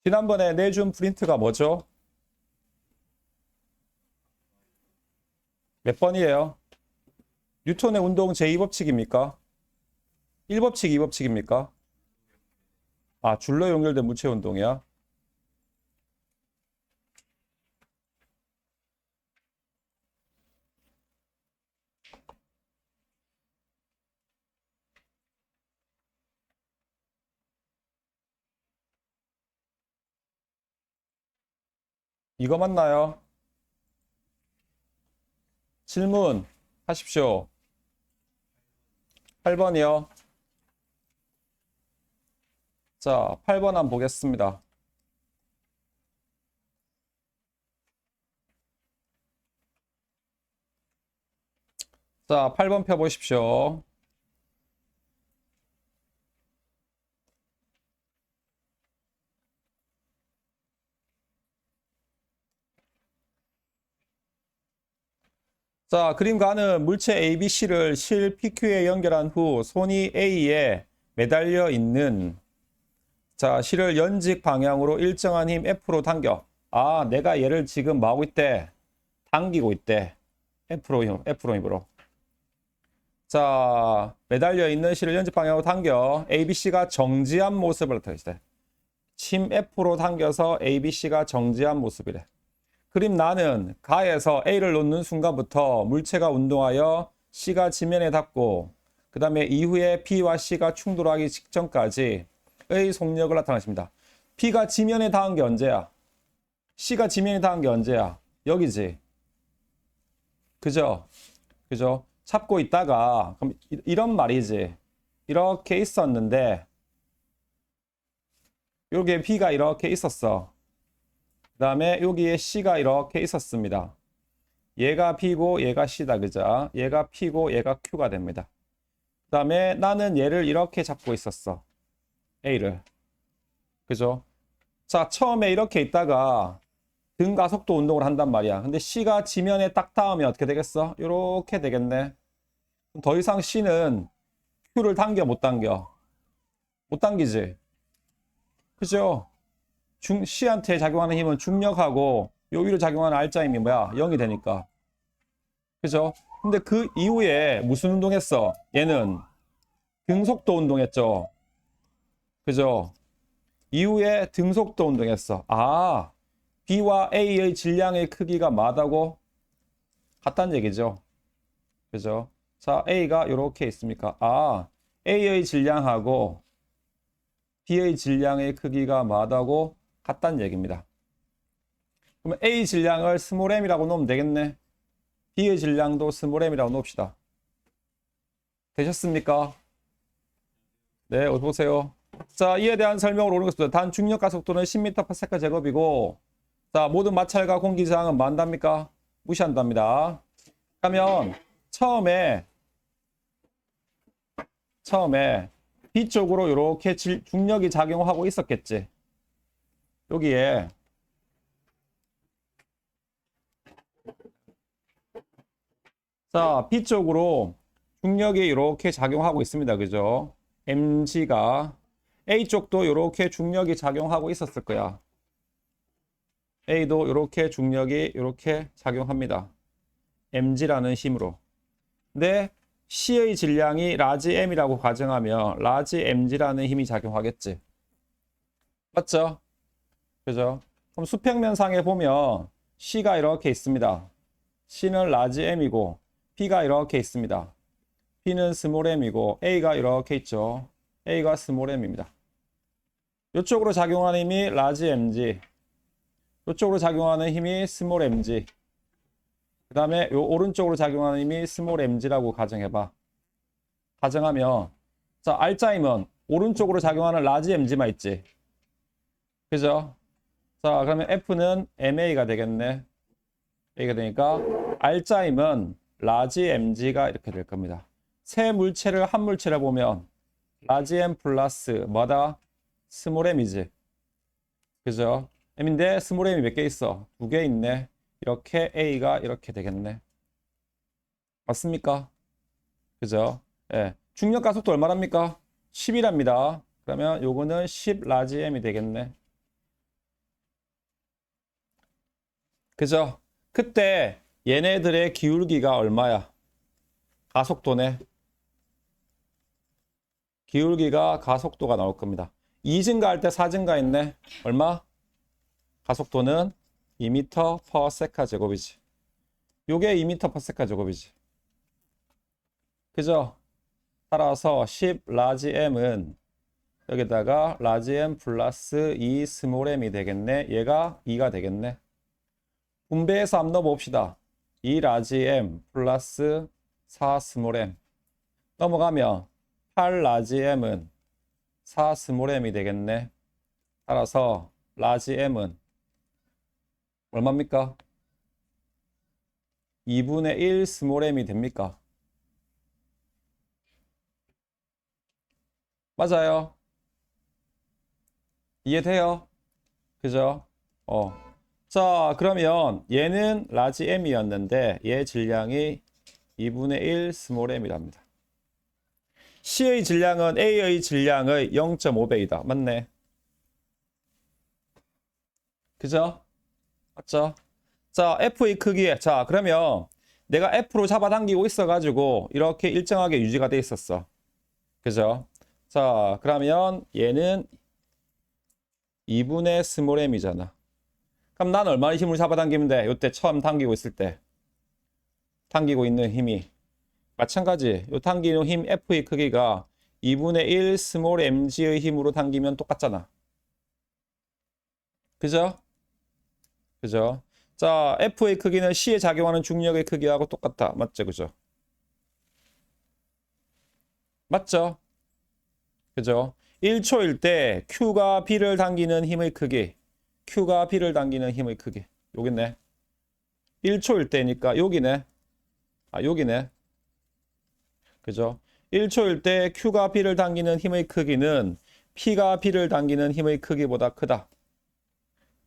지난번에 내준 프린트가 뭐죠? 몇 번이에요? 뉴턴의 운동 제2법칙입니까? 1법칙, 2법칙입니까? 아, 줄로 연결된 무체 운동이야? 이거 맞나요? 질문 하십시오. 8번이요. 자, 8번 한번 보겠습니다. 자, 8번 펴보십시오. 자, 그림 가는 물체 ABC를 실 PQ에 연결한 후 손이 A에 매달려 있는 자, 실을 연직 방향으로 일정한 힘 F로 당겨. 아, 내가 얘를 지금 뭐 하고 있대? 당기고 있대. F로 힘으로. 자, 매달려 있는 실을 연직 방향으로 당겨 ABC가 정지한 모습을 나타내시대. 침 F로 당겨서 ABC가 정지한 모습이래. 그림 나는 가에서 A를 놓는 순간부터 물체가 운동하여 C가 지면에 닿고 그 다음에 이후에 B와 C가 충돌하기 직전까지의 속력을 나타내십니다. B가 지면에 닿은 게 언제야? C가 지면에 닿은 게 언제야? 여기지. 그죠? 그죠? 잡고 있다가 그럼 이런 말이지. 이렇게 있었는데 여기에 B가 이렇게 있었어. 그 다음에 여기에 C가 이렇게 있었습니다. 얘가 B고 얘가 C다. 그죠? 얘가 P고 얘가 Q가 됩니다. 그 다음에 나는 얘를 이렇게 잡고 있었어. A를. 그죠? 자, 처음에 이렇게 있다가 등가속도 운동을 한단 말이야. 근데 C가 지면에 딱 닿으면 어떻게 되겠어? 이렇게 되겠네. 더 이상 C는 Q를 당겨 못 당겨? 못 당기지. 그죠? C한테 작용하는 힘은 중력하고 요 위로 작용하는 R자 힘이 뭐야? 0이 되니까. 그죠? 근데 그 이후에 무슨 운동했어? 얘는 등속도 운동했죠. 그죠? 이후에 등속도 운동했어. 아, B와 A의 질량의 크기가 맞다고? 같다는 얘기죠. 그죠? 자, A가 이렇게 있습니까? 아, A의 질량하고 B의 질량의 크기가 맞다고 같다는 얘기입니다. 그러면 A 질량을 스몰 m이라고 놓으면 되겠네. B의 질량도 스몰 m이라고 놓읍시다. 되셨습니까? 네, 어디 보세요. 자, 이에 대한 설명을 오르겠습니다. 단 중력 가속도는 10m/s 제곱이고, 자, 모든 마찰과 공기 저항은 뭐 한답니까? 무시한답니다. 그러면 처음에 B 쪽으로 이렇게 중력이 작용하고 있었겠지. 여기에 자, B 쪽으로 중력이 이렇게 작용하고 있습니다. 그죠? mg가 A 쪽도 이렇게 중력이 작용하고 있었을 거야. A도 이렇게 중력이 이렇게 작용합니다. mg라는 힘으로. 근데 C의 질량이 라지 m이라고 가정하면 라지 mg라는 힘이 작용하겠지. 맞죠? 그죠? 그럼 수평면상에 보면 C가 이렇게 있습니다. C는 라지 m이고 B가 이렇게 있습니다. B는 스몰 m이고 A가 이렇게 있죠. A가 스몰 m입니다. 이쪽으로 작용하는 힘이 라지 mg, 이쪽으로 작용하는 힘이 스몰 mg, 그 다음에 요 오른쪽으로 작용하는 힘이 스몰 mg라고 가정해봐. 가정하면 자, R자임은 오른쪽으로 작용하는 라지 mg만 있지. 그죠? 자, 그러면 F는 MA가 되겠네. A가 되니까 R자임은 라지 mg가 이렇게 될 겁니다. 세 물체를 한 물체를 보면 라지 m 플러스 뭐다? 스몰 m이지. 그죠? m인데 스몰 m이 몇 개 있어? 두 개 있네. 이렇게 A가 이렇게 되겠네. 맞습니까? 그죠? 예. 중력 가속도 얼마랍니까? 10이랍니다. 그러면 요거는 10 라지 m이 되겠네. 그죠? 그때 얘네들의 기울기가 얼마야? 가속도네. 기울기가 가속도가 나올 겁니다. 2 증가할 때 4 증가했네. 얼마? 가속도는 2m/s 제곱이지. 요게 2m/s 제곱이지. 그죠? 따라서 10 라지 m은 여기다가 라지 m 플러스 2 스몰 m이 되겠네. 얘가 2가 되겠네. 분배해서 한번 넣어봅시다. 2 라지 m 플러스 4 스몰 m 넘어가면 8 라지 m은 4 스몰 m이 되겠네. 따라서 라지 m은 얼마입니까? 2분의 1 스몰 m이 됩니까? 맞아요. 이해돼요? 그죠? 자, 그러면 얘는 라지 m이었는데 얘 질량이 2분의 1 스몰 m이랍니다. C의 질량은 A의 질량의 0.5배이다. 맞네. 그죠? 맞죠? 자, F의 크기에, 자, 그러면 내가 F로 잡아당기고 있어가지고 이렇게 일정하게 유지가 돼 있었어. 그죠? 자, 그러면 얘는 2분의 스몰 m이잖아. 그럼 난 얼마나 힘을 잡아당기면 돼? 이때 처음 당기고 있을 때. 당기고 있는 힘이. 마찬가지. 요 당기는 힘 F의 크기가 2분의 1 스몰 mg의 힘으로 당기면 똑같잖아. 그죠? 그죠? 자, F의 크기는 C에 작용하는 중력의 크기하고 똑같다. 맞죠? 그죠? 맞죠? 그죠? 1초일 때 Q가 B를 당기는 힘의 크기. Q가 B를 당기는 힘의 크기. 여기네. 1초일 때니까 여기네. 아, 여기네. 그죠? 1초일 때 Q가 B를 당기는 힘의 크기는 P가 B를 당기는 힘의 크기보다 크다.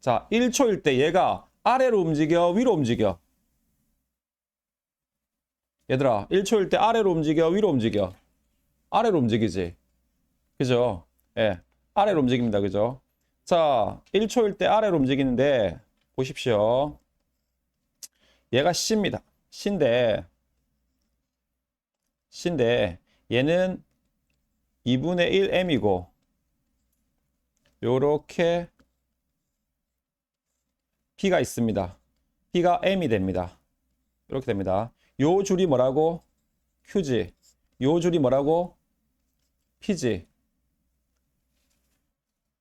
자, 1초일 때 얘가 아래로 움직여, 위로 움직여? 얘들아, 1초일 때 아래로 움직여, 위로 움직여? 아래로 움직이지. 그죠? 예. 아래로 움직입니다. 그죠? 자, 1초일 때 아래로 움직이는데, 보십시오. 얘가 C입니다. C인데, 얘는 2분의 1 M이고, 요렇게 P가 있습니다. P가 M이 됩니다. 이렇게 됩니다. 요 줄이 뭐라고? Q지. 요 줄이 뭐라고? P지.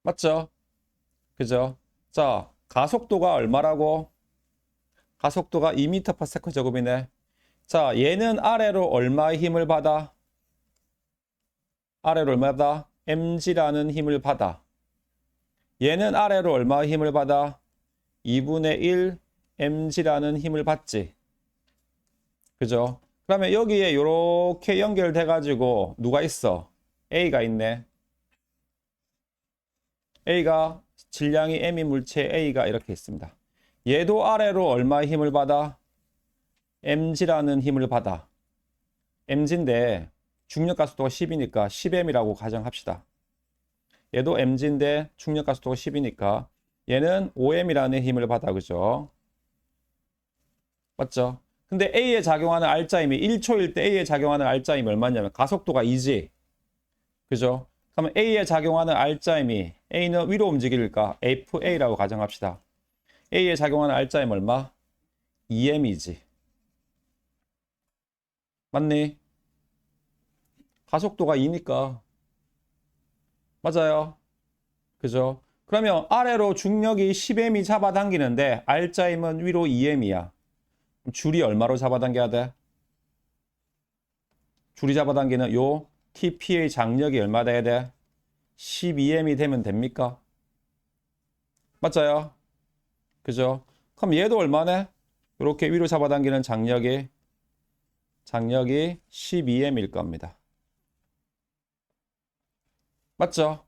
맞죠? 그죠? 자, 가속도가 얼마라고? 가속도가 2m/s 제곱이네. 자, 얘는 아래로 얼마의 힘을 받아? 아래로 얼마 받아? mg라는 힘을 받아. 얘는 아래로 얼마의 힘을 받아? 2분의 1 mg라는 힘을 받지. 그죠? 그러면 여기에 이렇게 연결돼 가지고 누가 있어? A가 있네. A가 질량이 M인 물체 A가 이렇게 있습니다. 얘도 아래로 얼마의 힘을 받아? mg라는 힘을 받아. mg인데 중력 가속도가 10이니까 10m이라고 가정합시다. 얘도 mg인데 중력 가속도가 10이니까 얘는 5m이라는 힘을 받아. 그죠? 맞죠? 근데 A에 작용하는 R자임이 1초일 때 A에 작용하는 R자임이 얼마냐면 가속도가 2지. 그죠? 그러면 A에 작용하는 R자임이 A는 위로 움직일까? FA라고 가정합시다. A에 작용하는 R자임 얼마? 2m이지. 맞니? 가속도가 2니까. 맞아요. 그죠? 그러면 아래로 중력이 10m이 잡아당기는데 R자임은 위로 2m이야. 줄이 얼마로 잡아당겨야 돼? 줄이 잡아당기는 요 TP의 장력이 얼마 돼야 돼? 12m이 되면 됩니까? 맞아요. 그죠? 그럼 얘도 얼마네? 이렇게 위로 잡아당기는 장력이 12m일 겁니다. 맞죠?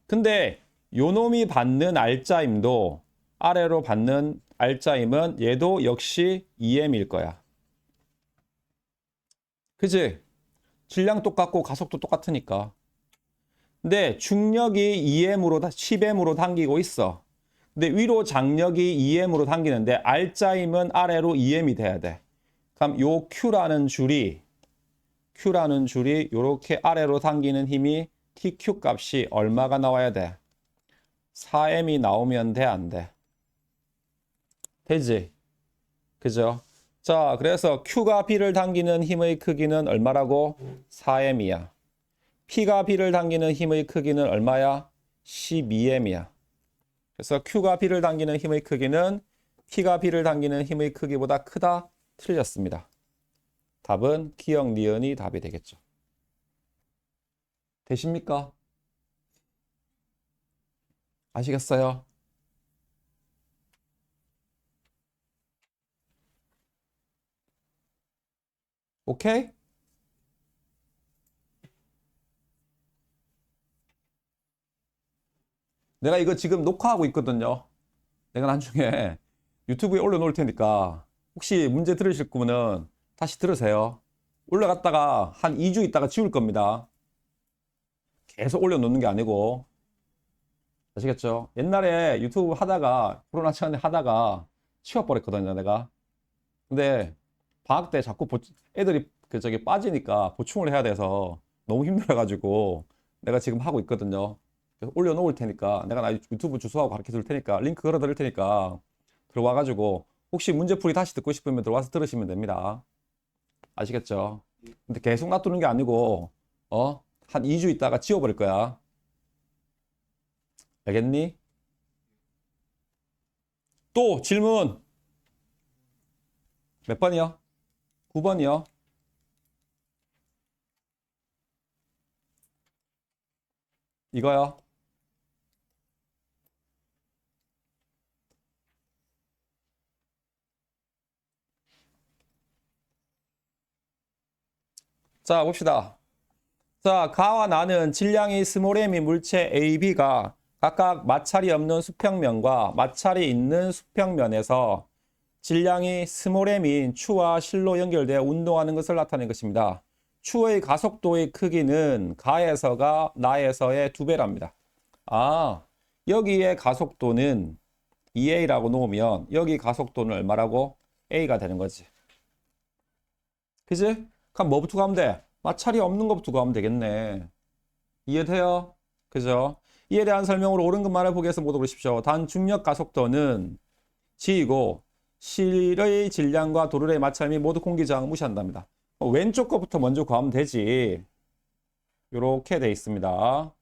근데 요 놈이 받는 R자임도 아래로 받는 R자임은 얘도 역시 2m일 거야. 그지? 질량 똑같고 가속도 똑같으니까. 근데 중력이 2m으로 10m으로 당기고 있어. 근데 위로 장력이 2m으로 당기는데 R자임은 아래로 2m이 돼야 돼. 그럼 요 Q라는 줄이 이렇게 아래로 당기는 힘이 TQ 값이 얼마가 나와야 돼? 4m이 나오면 돼, 안 돼? 되지? 그죠? 자, 그래서 Q가 B를 당기는 힘의 크기는 얼마라고? 4m이야. P가 B를 당기는 힘의 크기는 얼마야? 12m이야. 그래서 Q가 B를 당기는 힘의 크기는 P가 B를 당기는 힘의 크기보다 크다? 틀렸습니다. 답은 기역, 니은이 답이 되겠죠. 되십니까? 아시겠어요? 오케이? 내가 이거 지금 녹화하고 있거든요. 내가 나중에 유튜브에 올려놓을 테니까 혹시 문제 들으실 거면은 다시 들으세요. 올라갔다가 한 2주 있다가 지울 겁니다. 계속 올려놓는 게 아니고. 아시겠죠? 옛날에 유튜브 하다가 코로나 전에 하다가 치워버렸거든요, 내가. 근데 방학 때 자꾸 애들이 빠지니까 보충을 해야 돼서 너무 힘들어가지고 내가 지금 하고 있거든요. 그래서 올려놓을 테니까 내가 나 유튜브 주소하고 가르쳐 줄 테니까 링크 걸어 드릴 테니까 들어와가지고 혹시 문제풀이 다시 듣고 싶으면 들어와서 들으시면 됩니다. 아시겠죠? 근데 계속 놔두는 게 아니고 한 2주 있다가 지워버릴 거야. 알겠니? 또 질문 몇 번이요? 9번이요? 이거요? 자, 봅시다. 자, 가와 나는 질량이 스몰 m이 물체 A, B가 각각 마찰이 없는 수평면과 마찰이 있는 수평면에서 질량이 스몰 m인 추와 실로 연결되어 운동하는 것을 나타낸 것입니다. 추의 가속도의 크기는 가에서가 나에서의 2배랍니다. 아, 여기에 가속도는 2a라고 놓으면 여기 가속도는 얼마라고? a가 되는 거지. 그지? 그럼 뭐부터 가면 돼? 마찰이 없는 것부터 가면 되겠네. 이해돼요? 그죠? 이에 대한 설명으로 옳은 것만을 보기 위해서 모두 보십시오. 단 중력 가속도는 G이고 실의 질량과 도르래의 마찰 및 모두 공기 저항을 무시한답니다. 왼쪽 것부터 먼저 구하면 되지. 이렇게 돼 있습니다.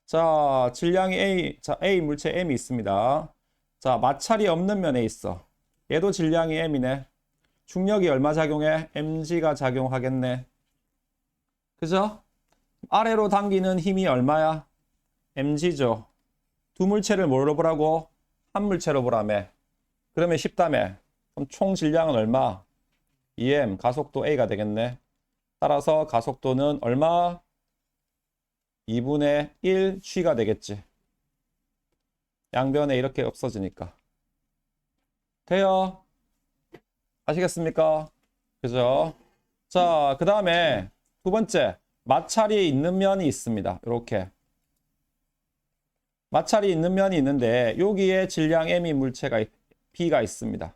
자, 질량이 A, 자, A 물체 M이 있습니다. 자, 마찰이 없는 면에 있어. 얘도 질량이 M이네. 중력이 얼마 작용해? mg가 작용하겠네. 그죠? 아래로 당기는 힘이 얼마야? mg죠. 두 물체를 뭐로 보라고? 한 물체로 보라며. 그러면 쉽다며. 그럼 총 질량은 얼마? 2m, 가속도 a가 되겠네. 따라서 가속도는 얼마? 2분의 1 g가 되겠지. 양변에 이렇게 없어지니까. 돼요? 아시겠습니까? 그죠? 자, 그 다음에 두 번째, 마찰이 있는 면이 있습니다. 이렇게. 마찰이 있는 면이 있는데 여기에 질량 M인 물체가 B가 있습니다.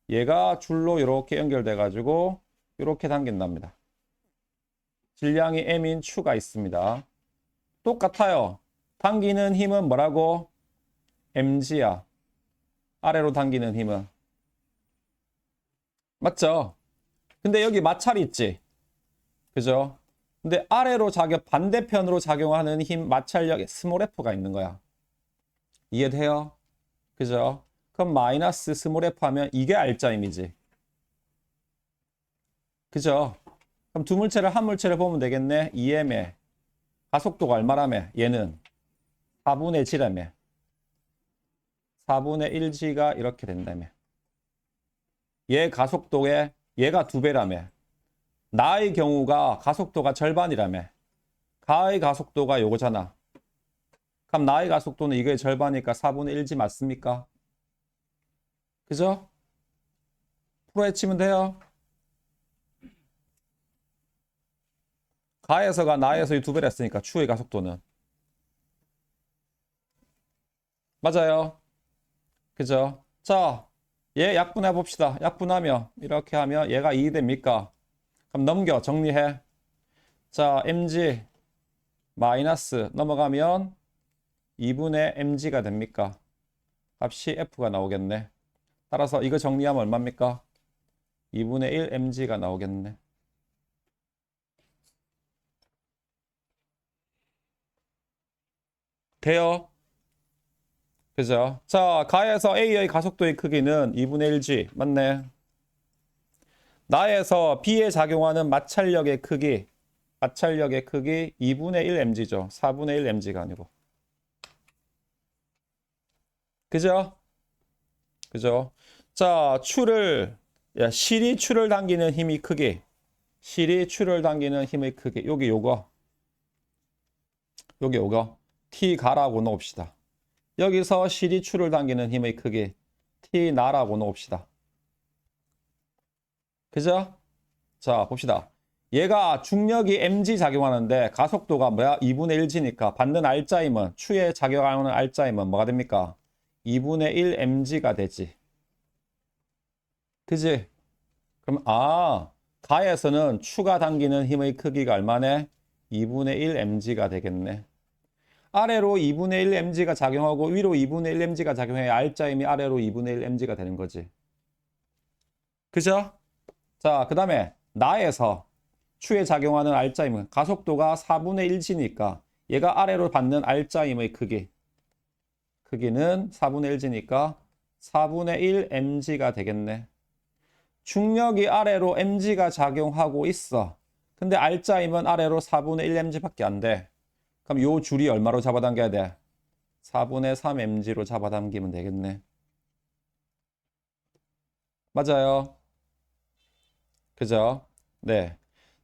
얘가 줄로 이렇게 연결돼 가지고 이렇게 당긴답니다. 질량이 M인 추가 있습니다. 똑같아요. 당기는 힘은 뭐라고? mg야. 아래로 당기는 힘은. 맞죠? 근데 여기 마찰이 있지. 그죠? 근데 아래로 반대편으로 작용하는 힘 마찰력에 스몰 f가 있는 거야. 이해돼요? 그죠? 그럼 마이너스 스몰 f 하면 이게 R자임이지. 그죠? 그럼 두 물체를 한 물체를 보면 되겠네. 2m에 가속도가 얼마라며? 얘는 4분의 7라며. 4분의 1g가 이렇게 된다며. 얘 가속도에 얘가 2배라며. 나의 경우가 가속도가 절반이라며. 가의 가속도가 요거잖아. 그럼 나의 가속도는 이거의 절반이니까 4분의 1g 맞습니까? 그죠? 풀어헤치면 돼요. 가에서가 나에서의 2배를 했으니까 추의 가속도는. 맞아요. 그죠? 자, 얘 약분해 봅시다. 약분하면 이렇게 하면 얘가 2 됩니까? 그럼 넘겨 정리해. 자, mg 마이너스 넘어가면 2분의 mg가 됩니까? 값이 f가 나오겠네. 따라서 이거 정리하면 얼마입니까? 2분의 1 mg가 나오겠네. 돼요? 그죠? 자, 가에서 A의 가속도의 크기는 2분의 1g. 맞네. 나에서 B에 작용하는 마찰력의 크기. 마찰력의 크기 2분의 1 mg죠. 4분의 1 mg가 아니고. 그죠? 그죠? 자, 실이 추를 당기는 힘이 크기. 실이 추를 당기는 힘의 크기. 여기 요거. 여기 요거. T 가라고 놓읍시다. 여기서 실이 추를 당기는 힘의 크기. T 나라고 놓읍시다. 그죠? 자, 봅시다. 얘가 중력이 mg 작용하는데 가속도가 뭐야? 2분의 1g니까 받는 알짜임은 추에 작용하는 알짜임은 뭐가 됩니까? 2분의 1 mg가 되지. 그지? 그럼 가에서는 추가 당기는 힘의 크기가 얼마네? 2분의 1 mg가 되겠네. 아래로 2분의 1 mg가 작용하고 위로 2분의 1 mg가 작용해 알짜임이 아래로 2분의 1 mg가 되는 거지. 그죠? 자, 그 다음에 나에서 추에 작용하는 알짜임은 가속도가 4분의 1g니까 얘가 아래로 받는 알짜임의 크기는 4분의 1g니까 4분의 1 mg가 되겠네. 중력이 아래로 mg가 작용하고 있어. 근데 알짜임은 아래로 4분의 1 mg밖에 안 돼. 그럼 요 줄이 얼마로 잡아당겨야 돼? 4분의 3 mg로 잡아당기면 되겠네. 맞아요. 그죠? 네.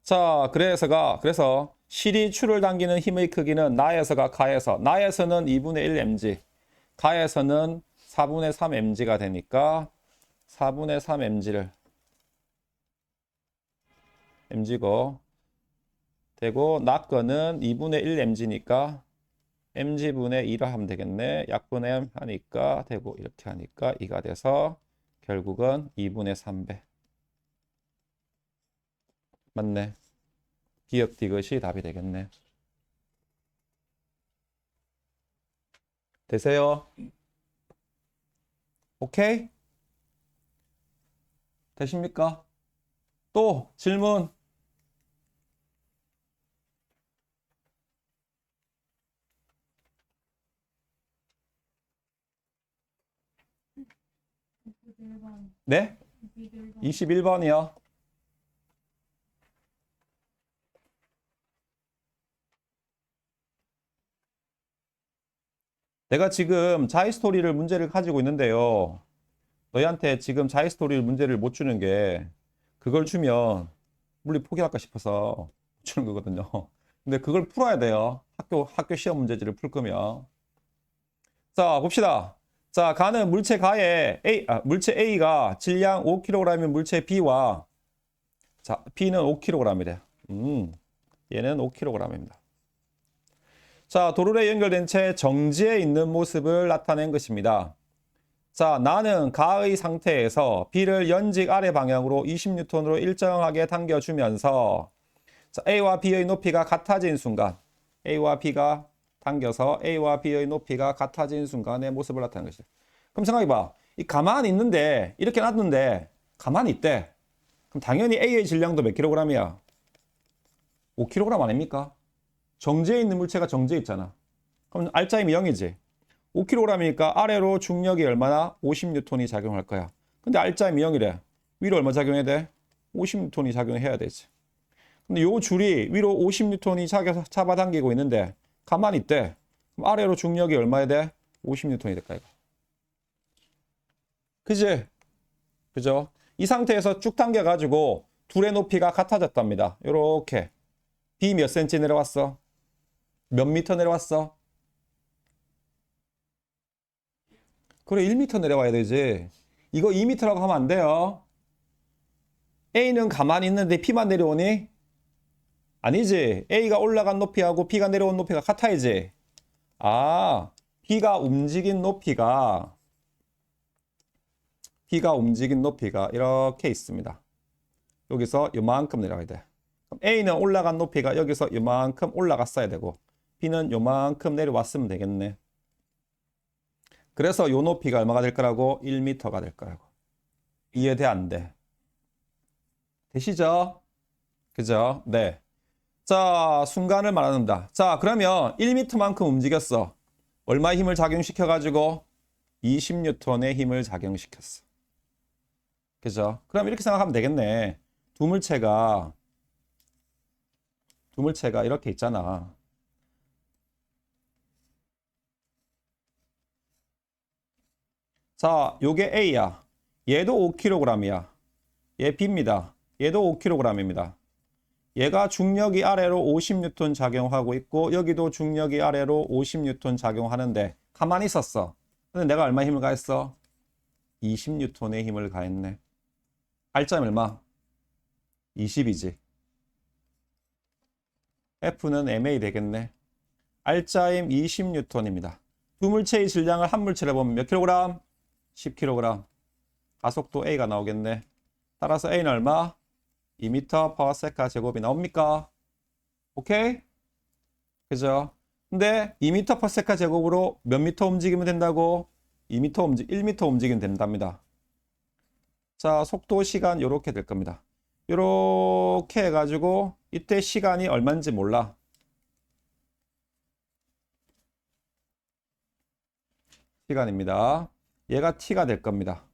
자, 그래서 실이 추를 당기는 힘의 크기는 나에서가 가에서, 나에서는 2분의 1 mg, 가에서는 4분의 3 mg가 되니까 4분의 3 mg고 되고 나 거는 2분의 1 mg니까 mg분의 2를 하면 되겠네. 약분 m 하니까 되고 이렇게 하니까 2가 돼서 결국은 2분의 3배. 맞네. 기억 디귿이 답이 되겠네. 되세요? 오케이? 되십니까? 또 질문. 네? 21번이요. 내가 지금 자이스토리를 문제를 가지고 있는데요. 너희한테 지금 자이스토리를 문제를 못 주는 게 그걸 주면 물리 포기할까 싶어서 주는 거거든요. 근데 그걸 풀어야 돼요. 학교 시험 문제지를 풀 거면. 자, 봅시다. 자, 가는 물체 가에 물체 A가 질량 5kg인 물체 B와 자, B는 5kg이래. 얘는 5kg입니다. 자, 도로에 연결된 채 정지해 있는 모습을 나타낸 것입니다. 자, 나는 가의 상태에서 B를 연직 아래 방향으로 20N으로 일정하게 당겨주면서 자, A와 B의 높이가 같아진 순간 A와 B가 당겨서 A와 B의 높이가 같아진 순간의 모습을 나타낸 것이다. 그럼 생각해봐. 이 가만히 있는데 이렇게 놨는데 가만히 있대. 그럼 당연히 A의 질량도 몇 킬로그램이야? 5kg 아닙니까? 정지해 있는 물체가 정지해 있잖아. 그럼 알짜임이 0이지. 5kg이니까 아래로 중력이 얼마나? 50N이 작용할 거야. 근데 알짜임이 0이래. 위로 얼마 작용해야 돼? 50N이 작용해야 되지. 근데 요 줄이 위로 50N이 잡아당기고 있는데 가만히 있대. 그럼 아래로 중력이 얼마야 돼? 50N이 될까 이거. 그지? 그죠? 이 상태에서 쭉 당겨가지고 둘의 높이가 같아졌답니다. 요렇게. B 몇 cm 내려왔어? 몇 미터 내려왔어? 그래 1m 내려와야 되지. 이거 2m라고 하면 안 돼요. A는 가만히 있는데 B만 내려오니? 아니지. A가 올라간 높이하고 B가 내려온 높이가 같아야지. 아, B가 움직인 높이가 이렇게 있습니다. 여기서 요만큼 내려가야 돼. 그럼 A는 올라간 높이가 여기서 요만큼 올라갔어야 되고 B는 요만큼 내려왔으면 되겠네. 그래서 요 높이가 얼마가 될 거라고? 1m가 될 거라고. 이해돼 안 돼? 되시죠? 그죠? 네. 자, 순간을 말합니다. 자, 그러면 1m만큼 움직였어. 얼마 힘을 작용시켜가지고? 20N의 힘을 작용시켰어. 그죠? 그럼 이렇게 생각하면 되겠네. 두물체가 이렇게 있잖아. 자, 요게 A야. 얘도 5kg이야. 얘 B입니다. 얘도 5kg입니다. 얘가 중력이 아래로 50N 작용하고 있고 여기도 중력이 아래로 50N 작용하는데 가만히 있었어. 근데 내가 얼마 힘을 가했어? 20N의 힘을 가했네. R자는 얼마? 20이지. F는 MA 되겠네. R자임 20N입니다. 두 물체의 질량을 한 물체를 보면 몇 킬로그램? 10kg. 가속도 A가 나오겠네. 따라서 A는 얼마? 2m/s 제곱이 나옵니까? 오케이? 그죠? 근데 2m/s 제곱으로 몇 미터 움직이면 된다고? 1m 움직이면 된답니다. 자, 속도, 시간 요렇게 될 겁니다. 요렇게 해가지고 이때 시간이 얼마인지 몰라. 시간입니다. 얘가 t가 될 겁니다.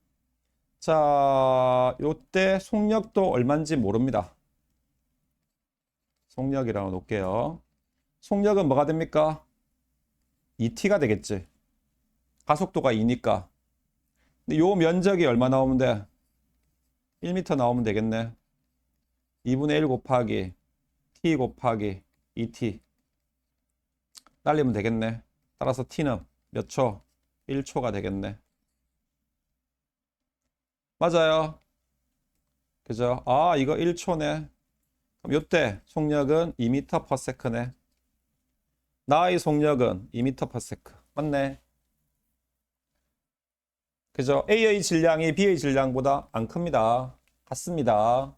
자, 요때 속력도 얼마인지 모릅니다. 속력이라고 놓을게요. 속력은 뭐가 됩니까? 2t가 되겠지. 가속도가 2니까. 근데 요 면적이 얼마 나오면 돼? 1m 나오면 되겠네. 2분의 1 곱하기 t 곱하기 2t 날리면 되겠네. 따라서 t는 몇 초? 1초가 되겠네. 맞아요. 그죠? 아, 이거 1초네. 그럼 요때 속력은 2m/s네. 나의 속력은 2m/s. 맞네. 그죠? A의 질량이 B의 질량보다 안 큽니다. 같습니다.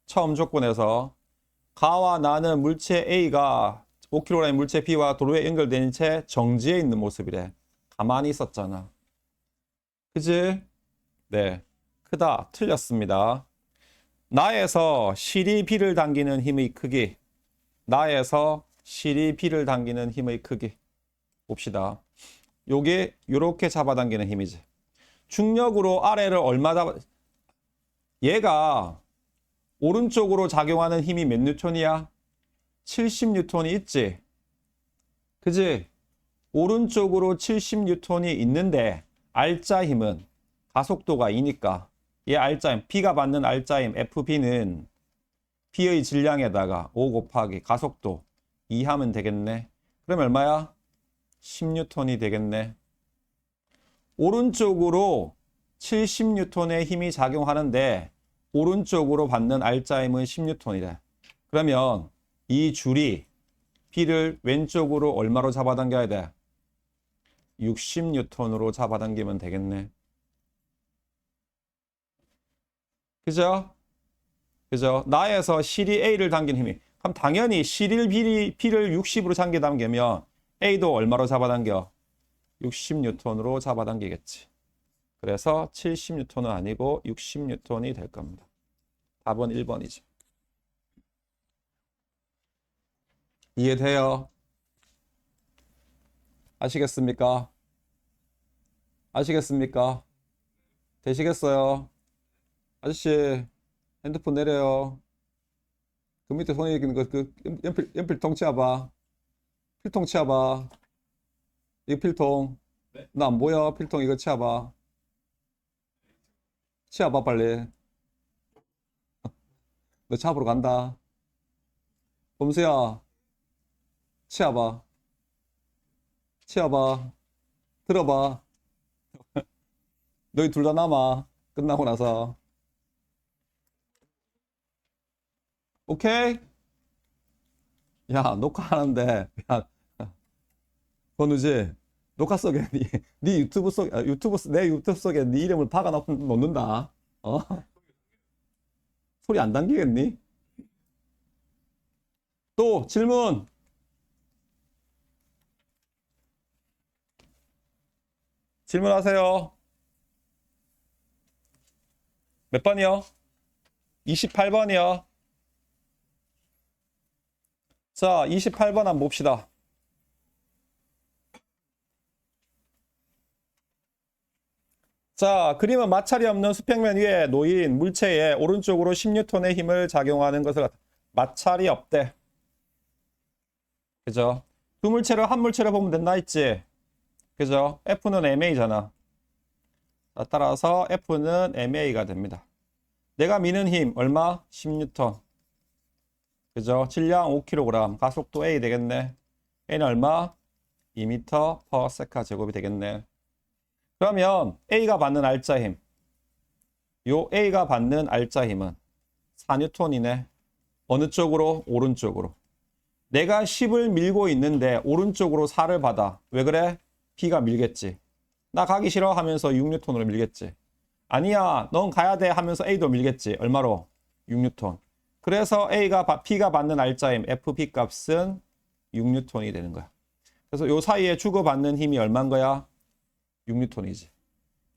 처음 조건에서 가와 나는 물체 A가 5kg의 물체 B와 도로에 연결된 채 정지해 있는 모습이래. 가만히 있었잖아. 그지? 네. 크다. 틀렸습니다. 나에서 실이 B를 당기는 힘의 크기. 나에서 실이 B를 당기는 힘의 크기. 봅시다. 요게 요렇게 잡아당기는 힘이지. 중력으로 아래를 얼마 잡아, 얘가 오른쪽으로 작용하는 힘이 몇 뉴턴이야? 70뉴턴이 있지. 그지? 오른쪽으로 70뉴턴이 있는데 R자 힘은 가속도가 2니까 얘 R자 힘, B가 받는 R자 힘 FB는 B의 질량에다가 5 곱하기 가속도 2 하면 되겠네. 그럼 얼마야? 10뉴턴이 되겠네. 오른쪽으로 70뉴턴의 힘이 작용하는데 오른쪽으로 받는 R자 힘은 10뉴턴이래. 그러면 이 줄이 B를 왼쪽으로 얼마로 잡아당겨야 돼? 60뉴턴으로 잡아당기면 되겠네. 그죠? 그죠? 나에서 실이 A를 당긴 힘이. 그럼 당연히 실이 B를 60으로 당기면 A도 얼마로 잡아당겨? 60뉴턴으로 잡아당기겠지. 그래서 70뉴턴은 아니고 60뉴턴이 될 겁니다. 답은 1번이죠. 이해돼요? 아시겠습니까? 아시겠습니까? 되시겠어요? 아저씨, 핸드폰 내려요. 그 밑에 손에 있는 거, 연필통 치워봐. 필통 치워봐. 이거 필통. 네. 나 안 보여. 필통 이거 치워봐. 치워봐, 빨리. 너 잡으러 간다. 범수야, 치워봐. 치워봐. 들어봐. 너희 둘 다 남아. 끝나고 나서. 오케이? 야, 녹화하는데. 야, 권우지? 녹화 속에 네 유튜브 속 내 유튜브 속에 네 이름을 박아 놓는다. 어? 소리 안 당기겠니? 또 질문. 질문하세요. 몇 번이요? 28번이요. 자, 28번 한번 봅시다. 자, 그림은 마찰이 없는 수평면 위에 놓인 물체에 오른쪽으로 10N의 힘을 작용하는 것을 마찰이 없대. 그죠? 두 물체를 한 물체를 보면 된다 했지? 그죠? F는 MA잖아. 따라서 F는 MA가 됩니다. 내가 미는 힘 얼마? 10N. 그죠? 질량 5kg, 가속도 A 되겠네. A는 얼마? 2m/s 제곱이 되겠네. 그러면 A가 받는 알짜 힘. 요 A가 받는 알짜 힘은 4N이네. 어느 쪽으로? 오른쪽으로. 내가 10을 밀고 있는데 오른쪽으로 4를 받아. 왜 그래? B가 밀겠지. 나 가기 싫어 하면서 6N으로 밀겠지. 아니야, 넌 가야 돼 하면서 A도 밀겠지. 얼마로? 6N. 그래서 B가 받는 알짜 힘 FB 값은 6N이 되는 거야. 그래서 요 사이에 주고받는 힘이 얼마인 거야? 6N이지.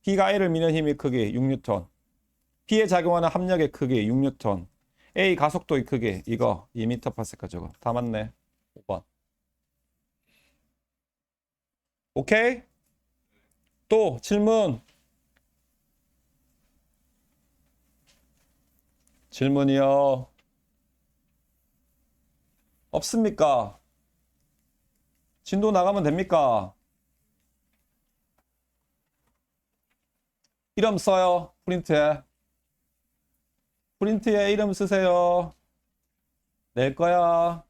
B가 A를 미는 힘의 크기 6N. B에 작용하는 합력의 크기 6N. A 가속도의 크기 이거 2m/s 저거. 다 맞네. 5번. 오케이? 또 질문. 질문이요. 없습니까? 진도 나가면 됩니까? 이름 써요. 프린트에. 프린트에 이름 쓰세요. 낼 거야.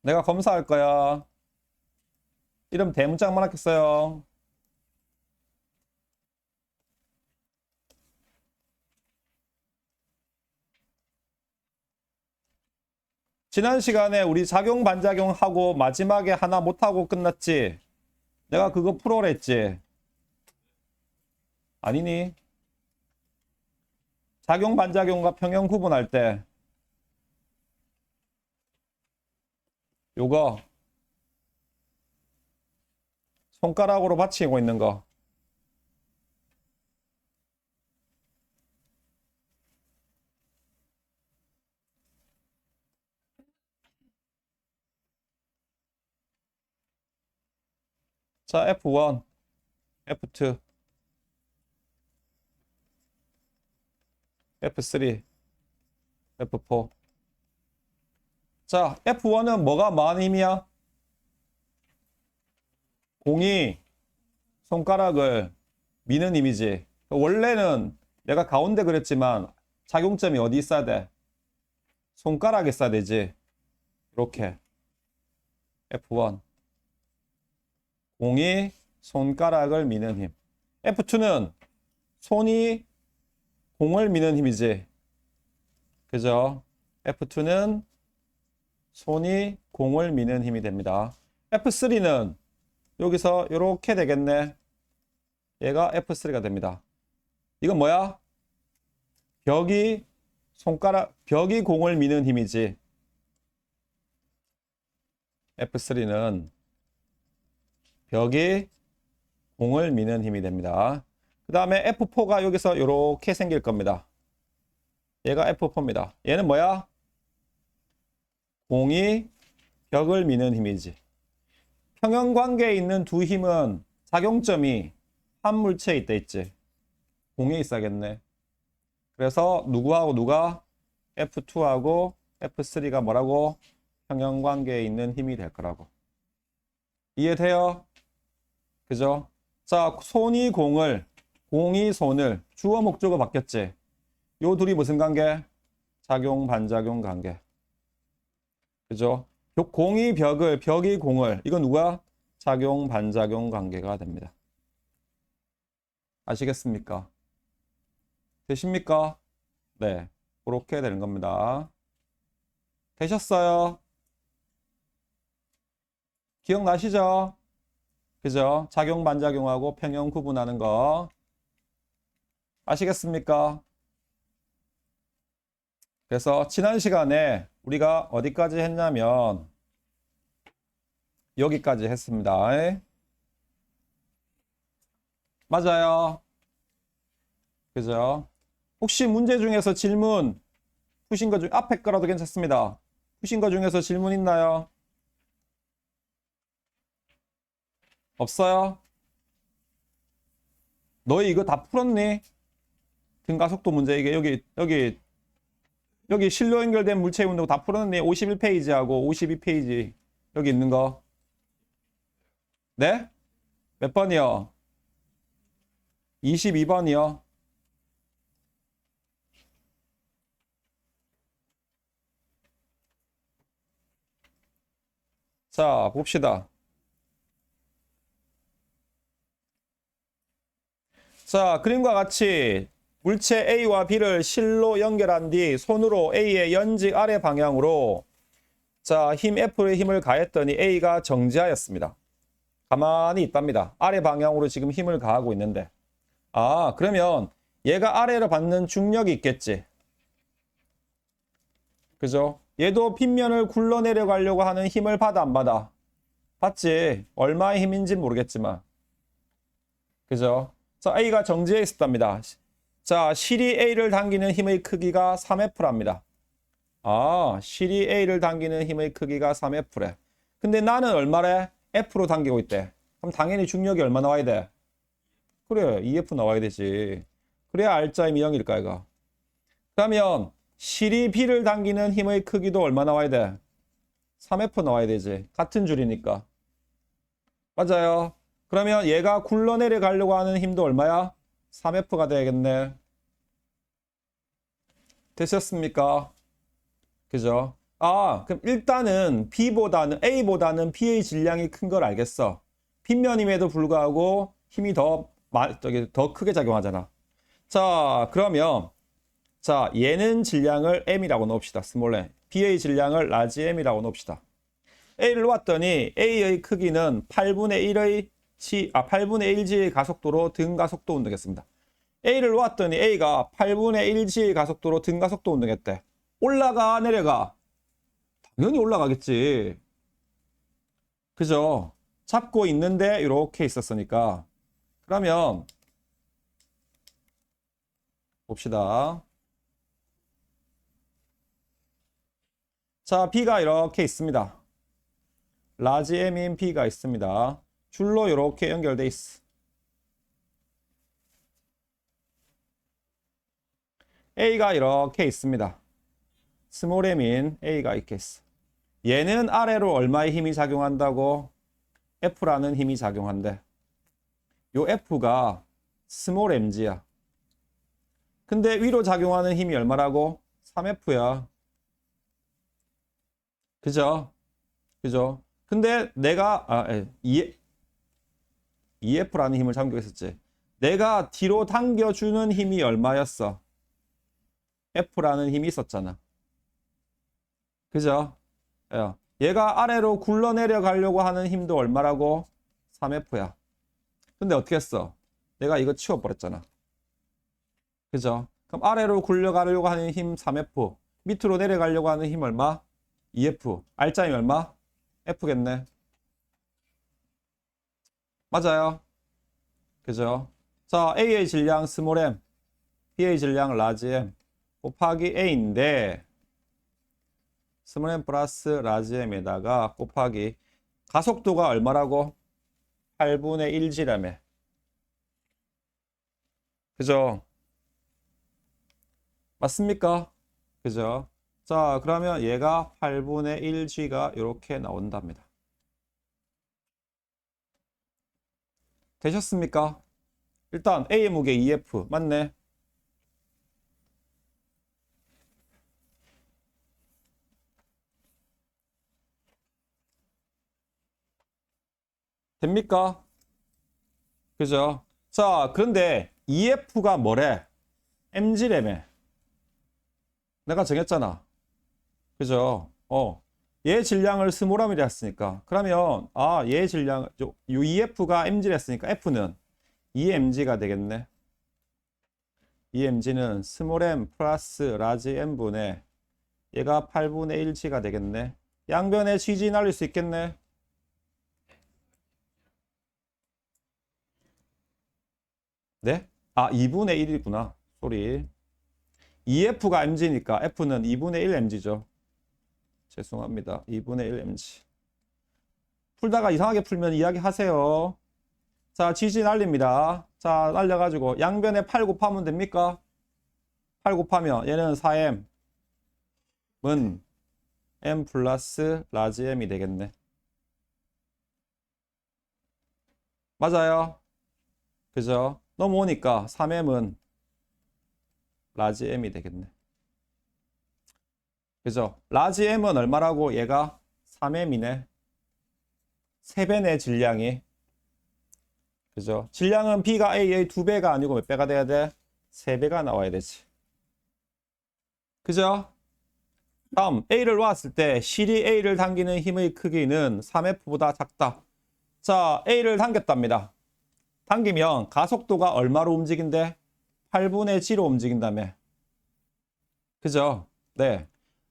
내가 검사할 거야. 이름 대문짝만 하겠어요. 지난 시간에 우리 작용 반작용 하고 마지막에 하나 못하고 끝났지? 내가 그거 풀어랬지? 아니니? 작용 반작용과 평형 구분할 때 요거 손가락으로 받치고 있는 거 자, F1, F2, F3, F4. 자, F1은 뭐가 많은 힘이야? 공이 손가락을 미는 힘이지. 원래는 내가 가운데 그랬지만 작용점이 어디 있어야 돼? 손가락에 있어야 되지. 이렇게. F1. 공이 손가락을 미는 힘. F2는 손이 공을 미는 힘이지. 그죠? F2는 손이 공을 미는 힘이 됩니다. F3는 여기서 이렇게 되겠네. 얘가 F3가 됩니다. 이건 뭐야? 벽이 공을 미는 힘이지. F3는 벽이 공을 미는 힘이 됩니다. 그 다음에 F4가 여기서 이렇게 생길 겁니다. 얘가 F4입니다. 얘는 뭐야? 공이 벽을 미는 힘이지. 평형관계에 있는 두 힘은 작용점이 한 물체에 있다 있지. 공에 있어야겠네. 그래서 누구하고 누가? F2하고 F3가 뭐라고? 평형관계에 있는 힘이 될 거라고. 이해돼요? 그죠? 자, 공이 손을, 주어 목적어 바뀌었지? 요 둘이 무슨 관계? 작용, 반작용 관계. 그죠? 벽이 공을, 이건 누가? 작용, 반작용 관계가 됩니다. 아시겠습니까? 되십니까? 네. 그렇게 되는 겁니다. 되셨어요? 기억나시죠? 그죠? 작용, 반작용하고 평형 구분하는 거. 아시겠습니까? 그래서 지난 시간에 우리가 어디까지 했냐면 여기까지 했습니다. 맞아요. 그죠? 혹시 문제 중에서 질문 푸신 거 중, 앞에 거라도 괜찮습니다. 푸신 거 중에서 질문 있나요? 없어요? 너희 이거 다 풀었니? 등가속도 문제, 이게 여기 실로 연결된 물체 운동 다 풀었니? 51페이지하고 52페이지. 여기 있는 거. 네? 몇 번이요? 22번이요. 자, 봅시다. 자, 그림과 같이 물체 A와 B를 실로 연결한 뒤 손으로 A의 연직 아래 방향으로 자, 힘 F의 힘을 가했더니 A가 정지하였습니다. 가만히 있답니다. 아래 방향으로 지금 힘을 가하고 있는데. 아, 그러면 얘가 아래로 받는 중력이 있겠지. 그죠? 얘도 빗면을 굴러내려가려고 하는 힘을 받아 안 받아? 받지. 얼마의 힘인지 모르겠지만. 그죠? 자, A가 정지해 있었답니다. 자, 실이 A를 당기는 힘의 크기가 3F랍니다. 아, 실이 A를 당기는 힘의 크기가 3F래. 근데 나는 얼마래? F로 당기고 있대. 그럼 당연히 중력이 얼마 나와야 돼? 그래, 2F 나와야 되지. 그래야 R자임이 0일까, 이거. 그러면 실이 B를 당기는 힘의 크기도 얼마 나와야 돼? 3F 나와야 되지. 같은 줄이니까. 맞아요. 그러면 얘가 굴러내려 가려고 하는 힘도 얼마야? 3F가 되겠네. 되셨습니까? 그죠? 아, 그럼 일단은 A보다는 B의 질량이 큰 걸 알겠어. 빗면임에도 불구하고 힘이 더 크게 작용하잖아. 자, 그러면 자, 얘는 질량을 M이라고 넣읍시다. 스몰 m. B의 질량을 라지 M이라고 넣읍시다. A를 놓았더니 A의 크기는 8분의 1G의 가속도로 등가속도 운동했습니다. A를 놓았더니 A가 8분의 1G의 가속도로 등가속도 운동했대. 올라가, 내려가? 당연히 올라가겠지. 그죠? 잡고 있는데 이렇게 있었으니까. 그러면 봅시다. 자, B가 이렇게 있습니다. 라지 M인 B가 있습니다. 줄로 이렇게 연결돼 있어. A가 이렇게 있습니다. 스몰 m인 A가 있겠어. 얘는 아래로 얼마의 힘이 작용한다고? F라는 힘이 작용한대. 요 F가 스몰 mg야. 근데 위로 작용하는 힘이 얼마라고? 3F야. 그죠? 그죠? 근데 내가 2F라는 힘을 작용했었지. 내가 뒤로 당겨주는 힘이 얼마였어? F라는 힘이 있었잖아. 그죠? 얘가 아래로 굴러내려 가려고 하는 힘도 얼마라고? 3F야. 근데 어떻게 했어? 내가 이거 치워버렸잖아. 그죠? 그럼 아래로 굴러가려고 하는 힘 3F. 밑으로 내려가려고 하는 힘 얼마? 2F. R자임 얼마? F겠네. 맞아요. 그죠? 자, A의 질량 스몰 m, B의 질량 라지 m 곱하기 A인데 스몰 m 플러스 라지 m에다가 곱하기 가속도가 얼마라고? 8분의 1g라며. 그죠? 맞습니까? 그죠? 자, 그러면 얘가 8분의 1g가 이렇게 나온답니다. 되셨습니까? 일단 A의 무게 2F 맞네. 됩니까? 그죠? 자, 그런데 EF가 뭐래? mg래매. 내가 정했잖아. 그죠? 얘 질량을 스몰m이라 했으니까 그러면 얘 질량 요 EF가 mg를 했으니까 F는 2mg가 되겠네. 2mg는 스몰 m 플러스 라지 m분의 얘가 8분의 1g가 되겠네. 양변에 gg 날릴 수 있겠네. 네? 2분의 1이구나. 쏘리. EF가 mg니까 F는 2분의 1 mg죠. 죄송합니다. 2분의 1 mg. 풀다가 이상하게 풀면 이야기하세요. 자, gg 날립니다. 자, 날려가지고 양변에 8 곱하면 됩니까? 8 곱하면 얘는 4m은 m 플러스 라지 m이 되겠네. 맞아요. 그죠? 넘어오니까 3m은 라지 m이 되겠네. 그죠? 라지 m은 얼마라고? 얘가 3m이네. 3배네, 질량이. 그죠? 질량은 B가 A의 2배가 아니고 몇 배가 돼야 돼? 3배가 나와야 되지. 그죠? 다음, A를 놓았을 때 실이 A를 당기는 힘의 크기는 3F보다 작다. 자, A를 당겼답니다. 당기면 가속도가 얼마로 움직인대? 8분의 G로 움직인다며. 그죠? 네.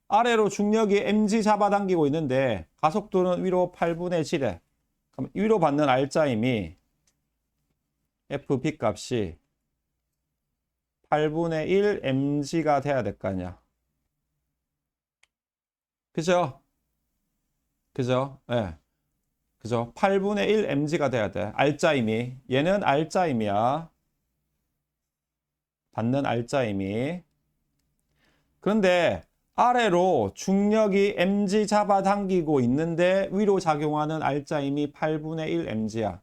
아래로 중력이 mg 잡아당기고 있는데 가속도는 위로 8분의 G래. 그럼 위로 받는 R자임이 FB 값이 8분의 1 mg가 돼야 될 거 아니야. 그죠? 그죠? 예. 네. 그죠? 8분의 1 mg가 돼야 돼. R자임이. 얘는 R자임이야. 받는 R자임이. 그런데 아래로 중력이 mg 잡아당기고 있는데 위로 작용하는 R자임이 8분의 1 mg야.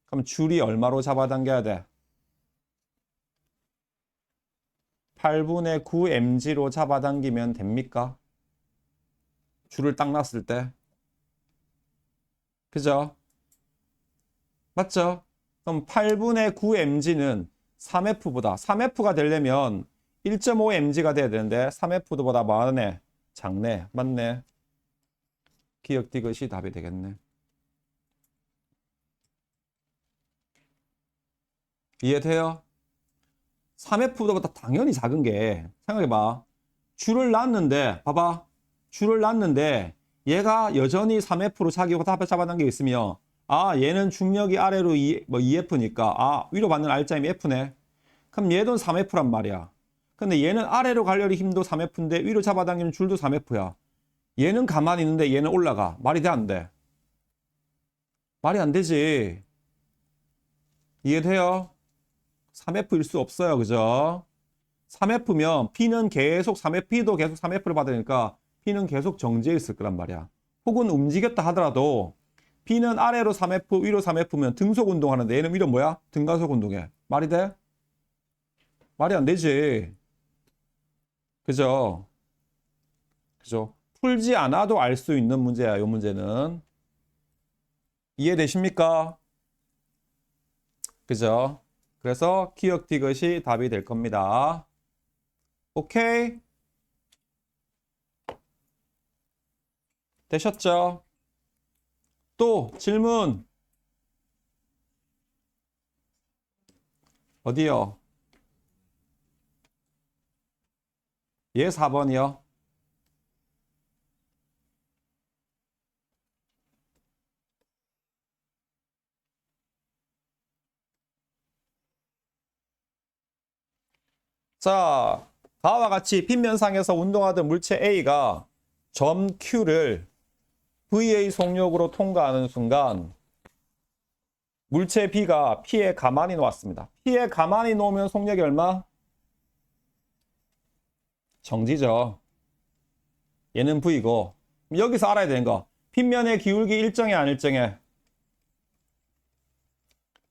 그럼 줄이 얼마로 잡아당겨야 돼? 8분의 9 mg로 잡아당기면 됩니까? 줄을 딱 놨을 때. 그죠? 맞죠? 그럼 8분의 9 mg는 3F보다 3F가 되려면 1.5 mg가 돼야 되는데 3F보다 많네. 작네. 맞네. 기억 디귿이 답이 되겠네. 이해돼요? 3F보다 당연히 작은 게 생각해봐. 줄을 놨는데 봐봐. 줄을 놨는데 얘가 여전히 3F로 자기고 잡아당기고 있으며 얘는 중력이 아래로 2F니까 위로 받는 R자임이 F네. 그럼 얘도 3F란 말이야. 근데 얘는 아래로 가려는 힘도 3F인데 위로 잡아당기는 줄도 3F야. 얘는 가만히 있는데 얘는 올라가. 말이 돼, 안 돼? 말이 안 되지. 이해돼요? 3F일 수 없어요. 그죠? 3F면 P는 계속 3F, P도 계속 3F를 받으니까 P는 계속 정지해 있을 거란 말이야. 혹은 움직였다 하더라도 P는 아래로 3F, 위로 3F면 등속 운동하는데 얘는 위로 뭐야? 등가속 운동해. 말이 돼? 말이 안 되지. 그죠? 그죠? 풀지 않아도 알 수 있는 문제야, 이 문제는. 이해되십니까? 그죠? 그래서 기억 디귿이 답이 될 겁니다. 오케이? 되셨죠? 또 질문. 어디요? 얘 4번이요. 자, 다와 같이 빗면상에서 운동하던 물체 A가 점 Q를 VA 속력으로 통과하는 순간 물체 B가 P에 가만히 놓았습니다. P에 가만히 놓으면 속력이 얼마? 정지죠. 얘는 V고. 여기서 알아야 되는 거. 빗면의 기울기 일정해, 안 일정해?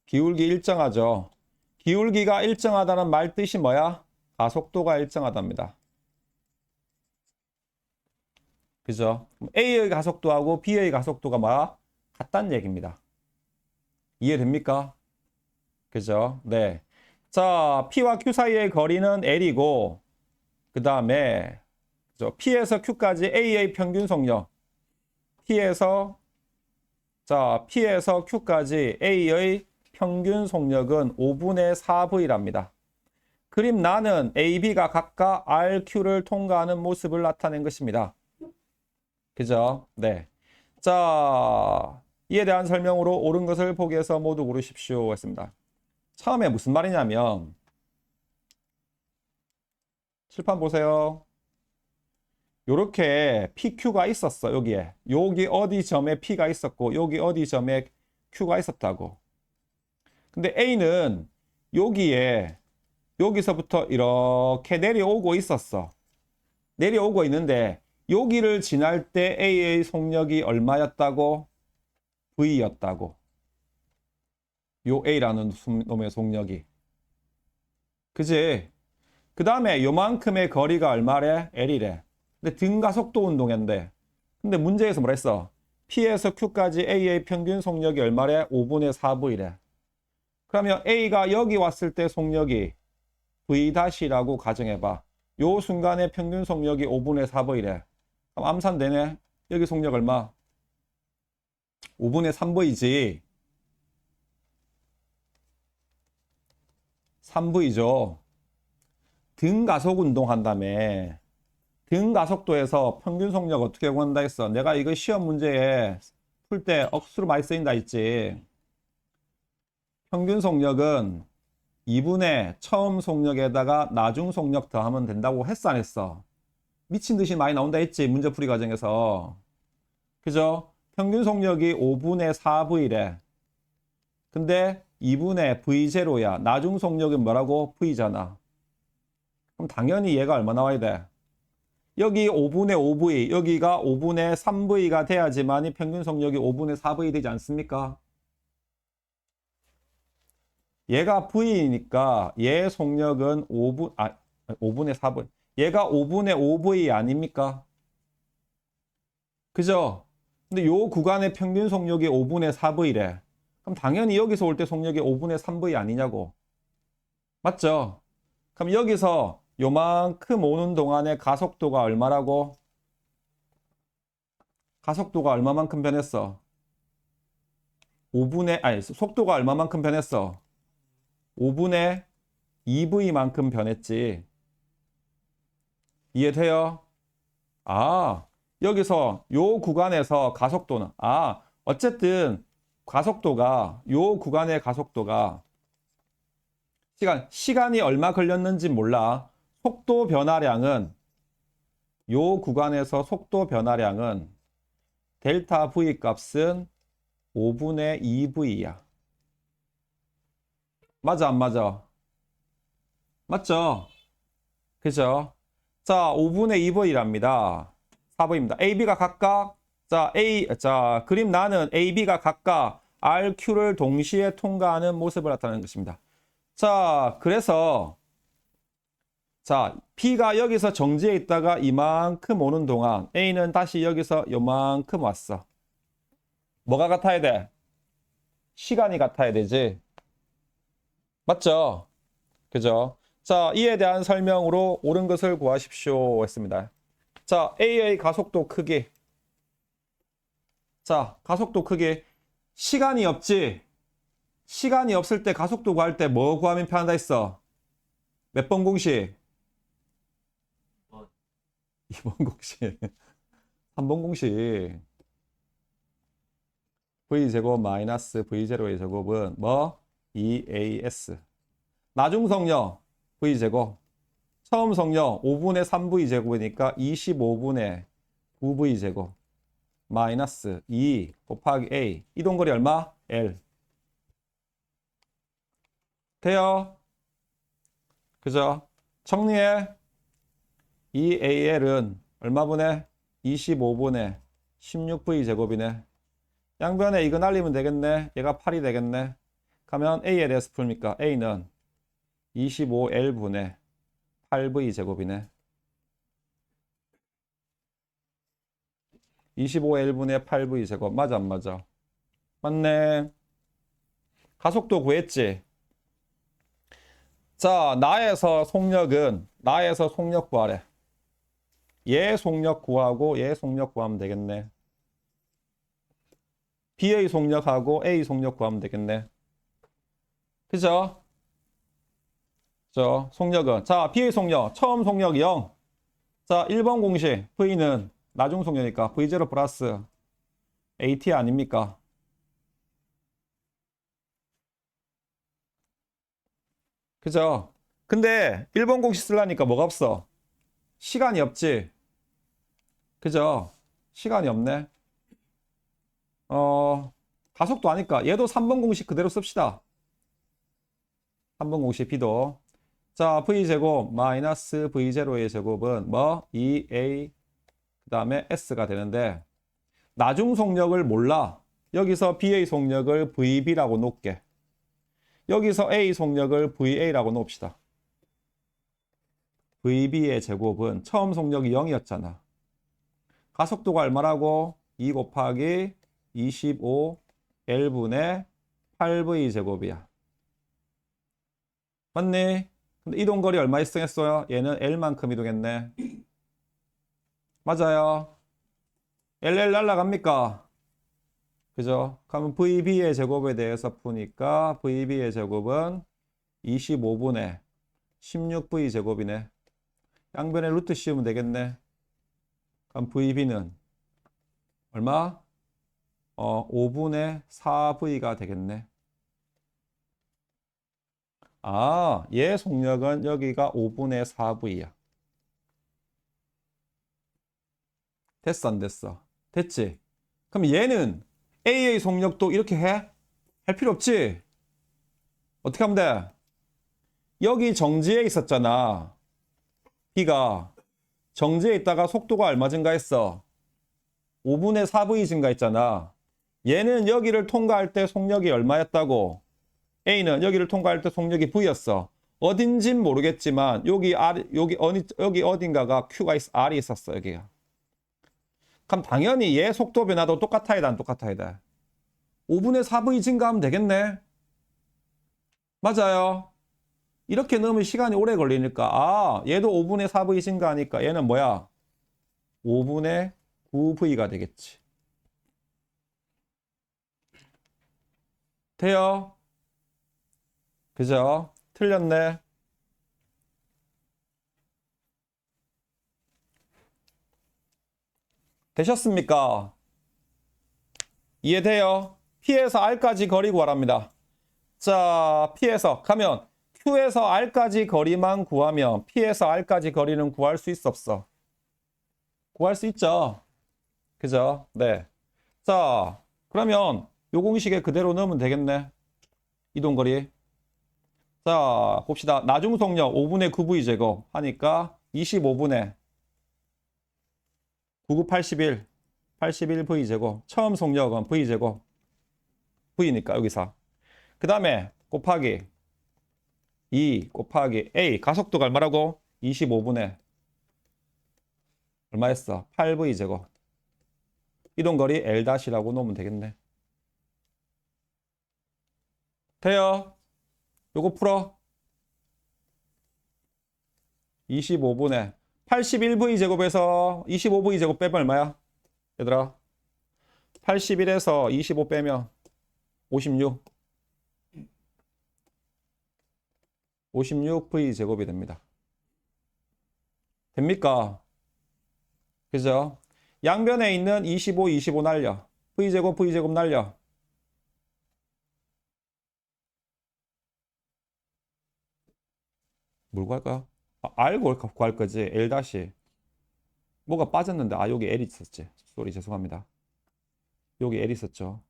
기울기 일정하죠. 기울기가 일정하다는 말 뜻이 뭐야? 가속도가 일정하답니다. 그죠? A의 가속도하고 B의 가속도가 뭐야? 같다는 얘기입니다. 이해됩니까? 그죠? 네. 자, P와 Q 사이의 거리는 L이고, 그 다음에 P에서 Q까지 A의 평균 속력. P에서 Q까지 A의 평균 속력은 5분의 4V랍니다. 그림 나는 AB가 각각 RQ를 통과하는 모습을 나타낸 것입니다. 그죠? 네. 자, 이에 대한 설명으로 옳은 것을 보기에서 모두 고르십시오 했습니다. 처음에 무슨 말이냐면 칠판 보세요. 요렇게 PQ가 있었어. 여기에. 여기 어디 점에 P가 있었고 여기 어디 점에 Q가 있었다고. 근데 A는 여기에 여기서부터 이렇게 내려오고 있었어. 내려오고 있는데 여기를 지날 때 A의 속력이 얼마였다고? V였다고. 요 A라는 놈의 속력이. 그지? 그 다음에 요만큼의 거리가 얼마래? L이래. 근데 등가속도 운동인데. 근데 문제에서 뭐라 했어? P에서 Q까지 A의 평균 속력이 얼마래? 5분의 4V래. 그러면 A가 여기 왔을 때 속력이 V-라고 가정해봐. 요 순간의 평균 속력이 5분의 4V래. 그럼 암산되네. 여기 속력 얼마? 5분의 3V지. 3V죠. 등가속 운동한다며. 등가속도에서 평균 속력 어떻게 구한다 했어? 내가 이거 시험 문제에 풀 때 억수로 많이 쓰인다 했지. 평균 속력은 2분의 처음 속력에다가 나중 속력 더하면 된다고 했어 안 했어? 미친 듯이 많이 나온다 했지 문제풀이 과정에서. 그죠? 평균 속력이 5분의 4V래. 근데 2분의 V0야. 나중 속력은 뭐라고? V잖아. 그럼 당연히 얘가 얼마 나와야 돼? 여기 5분의 5V, 여기가 5분의 3V가 돼야지만이 평균 속력이 5분의 4V 되지 않습니까? 얘가 V니까 얘 속력은 5분의 4V. 얘가 5분의 5V 아닙니까? 그죠? 근데 요 구간의 평균 속력이 5분의 4V래. 그럼 당연히 여기서 올 때 속력이 5분의 3V 아니냐고. 맞죠? 그럼 여기서 요만큼 오는 동안의 가속도가 얼마라고? 가속도가 얼마만큼 변했어? 속도가 얼마만큼 변했어? 5분의 2V만큼 변했지. 이해돼요? 여기서 요 구간에서 가속도는, 어쨌든 가속도가, 요 구간의 가속도가 시간이 얼마 걸렸는지 몰라. 속도 변화량은, 요 구간에서 속도 변화량은 델타 V 값은 5분의 2V야. 맞아, 안 맞아? 맞죠? 그죠? 자, 5분의 2V랍니다. 4V입니다. AB가 각각, 그림 나는 AB가 각각 RQ를 동시에 통과하는 모습을 나타내는 것입니다. 자, 그래서, B가 여기서 정지해 있다가 이만큼 오는 동안 A는 다시 여기서 요만큼 왔어. 뭐가 같아야 돼? 시간이 같아야 되지. 맞죠? 그죠? 자, 이에 대한 설명으로 옳은 것을 구하십시오 했습니다. 자, A의 가속도 크기. 자, 가속도 크기. 시간이 없지? 시간이 없을 때 가속도 구할 때 뭐 구하면 편하다 했어? 몇 번 공식? 2번 공식. 3번 공식. V제곱 마이너스 V0의 제곱은 뭐? 2AS. 나중 속력 V제곱. 처음 속력 5분의 3V제곱이니까 25분의 9V제곱. 마이너스 2 곱하기 A. 이동거리 얼마? L. 돼요? 그죠? 정리해. 2AL은 얼마분의? 25분의 16V제곱이네. 양변에 이거 날리면 되겠네. 얘가 8이 되겠네. 가면 A에 대해서 풀니까 A는 25L분의 8V제곱이네. 25L분의 8V제곱. 맞아, 안 맞아? 맞네. 가속도 구했지? 자, 나에서 속력 구하래. 얘 속력 구하고 얘 속력 구하면 되겠네. B의 속력하고 A 속력 구하면 되겠네. 그죠? 속력은. 자, B의 속력. 처음 속력 0. 자, 1번 공식. V는 나중 속력이니까 V0 플러스 AT 아닙니까? 그죠? 근데 1번 공식 쓰려니까 뭐가 없어? 시간이 없지. 그죠? 시간이 없네. 가속도 아니까 얘도 3번 공식 그대로 씁시다. 3번 공식 B도. 자, V제곱 마이너스 V0의 제곱은 뭐? 2A 그 다음에 S가 되는데 나중 속력을 몰라. 여기서 B의 속력을 VB라고 놓을게. 여기서 A 속력을 VA라고 놓읍시다. VB의 제곱은 처음 속력이 0이었잖아. 가속도가 얼마라고? 2 곱하기 25L분의 8V 제곱이야. 맞니? 근데 이동거리 얼마 이동했어요? 얘는 L만큼 이동했네. 맞아요. LL 날라갑니까? 그죠? 그러면 VB의 제곱에 대해서 푸니까 VB의 제곱은 25분의 16V 제곱이네. 양변에 루트 씌우면 되겠네. 그럼 VB는 얼마? 5분의 4V가 되겠네. 아, 얘 속력은 여기가 5분의 4V야. 됐어, 안 됐어? 됐지? 그럼 얘는 A의 속력도 이렇게 해? 할 필요 없지? 어떻게 하면 돼? 여기 정지에 있었잖아. B가 정지에 있다가 속도가 얼마 증가했어? 5분의 4V 증가했잖아. 얘는 여기를 통과할 때 속력이 얼마였다고? A는 여기를 통과할 때 속력이 V였어. 어딘진 모르겠지만 여기 여기 어딘가가 Q가 R이 있었어. 여기가. 그럼 당연히 얘 속도 변화도 똑같아야 돼, 안 똑같아야 돼? 5분의 4V 증가하면 되겠네. 맞아요. 이렇게 넣으면 시간이 오래 걸리니까 아, 얘도 5분의 4V 증가하니까 얘는 뭐야? 5분의 9V가 되겠지. 돼요? 그죠? 틀렸네. 되셨습니까? 이해돼요? P에서 R까지 거리 구하랍니다. 자, P에서 가면 Q에서 R까지 거리만 구하면 P에서 R까지 거리는 구할 수 있어 없어? 구할 수 있죠. 그죠? 네. 자, 그러면 요 공식에 그대로 넣으면 되겠네. 이동거리. 자, 봅시다. 나중 속력 5분의 9V 제곱 하니까 25분의 99, 81, 81V 제곱. 처음 속력은 V 제곱. V니까 여기서. 그 다음에 곱하기 2 곱하기 A. 가속도가 얼마라고? 25분의 얼마였어? 8V 제곱. 이동거리 L-라고 놓으면 되겠네. 돼요? 요거 풀어. 25분의 81V 제곱에서 25V 제곱 빼면 얼마야? 얘들아. 81에서 25 빼면 56. 56V 제곱이 됩니다. 됩니까? 그죠? 양변에 있는 25, 25 날려. V제곱, V제곱 날려. 뭘 구할까? 아, R 구할 거지. L 다시. 뭐가 빠졌는데. 아, 여기 L 있었지. 쏘리, 죄송합니다. 여기 L 있었죠.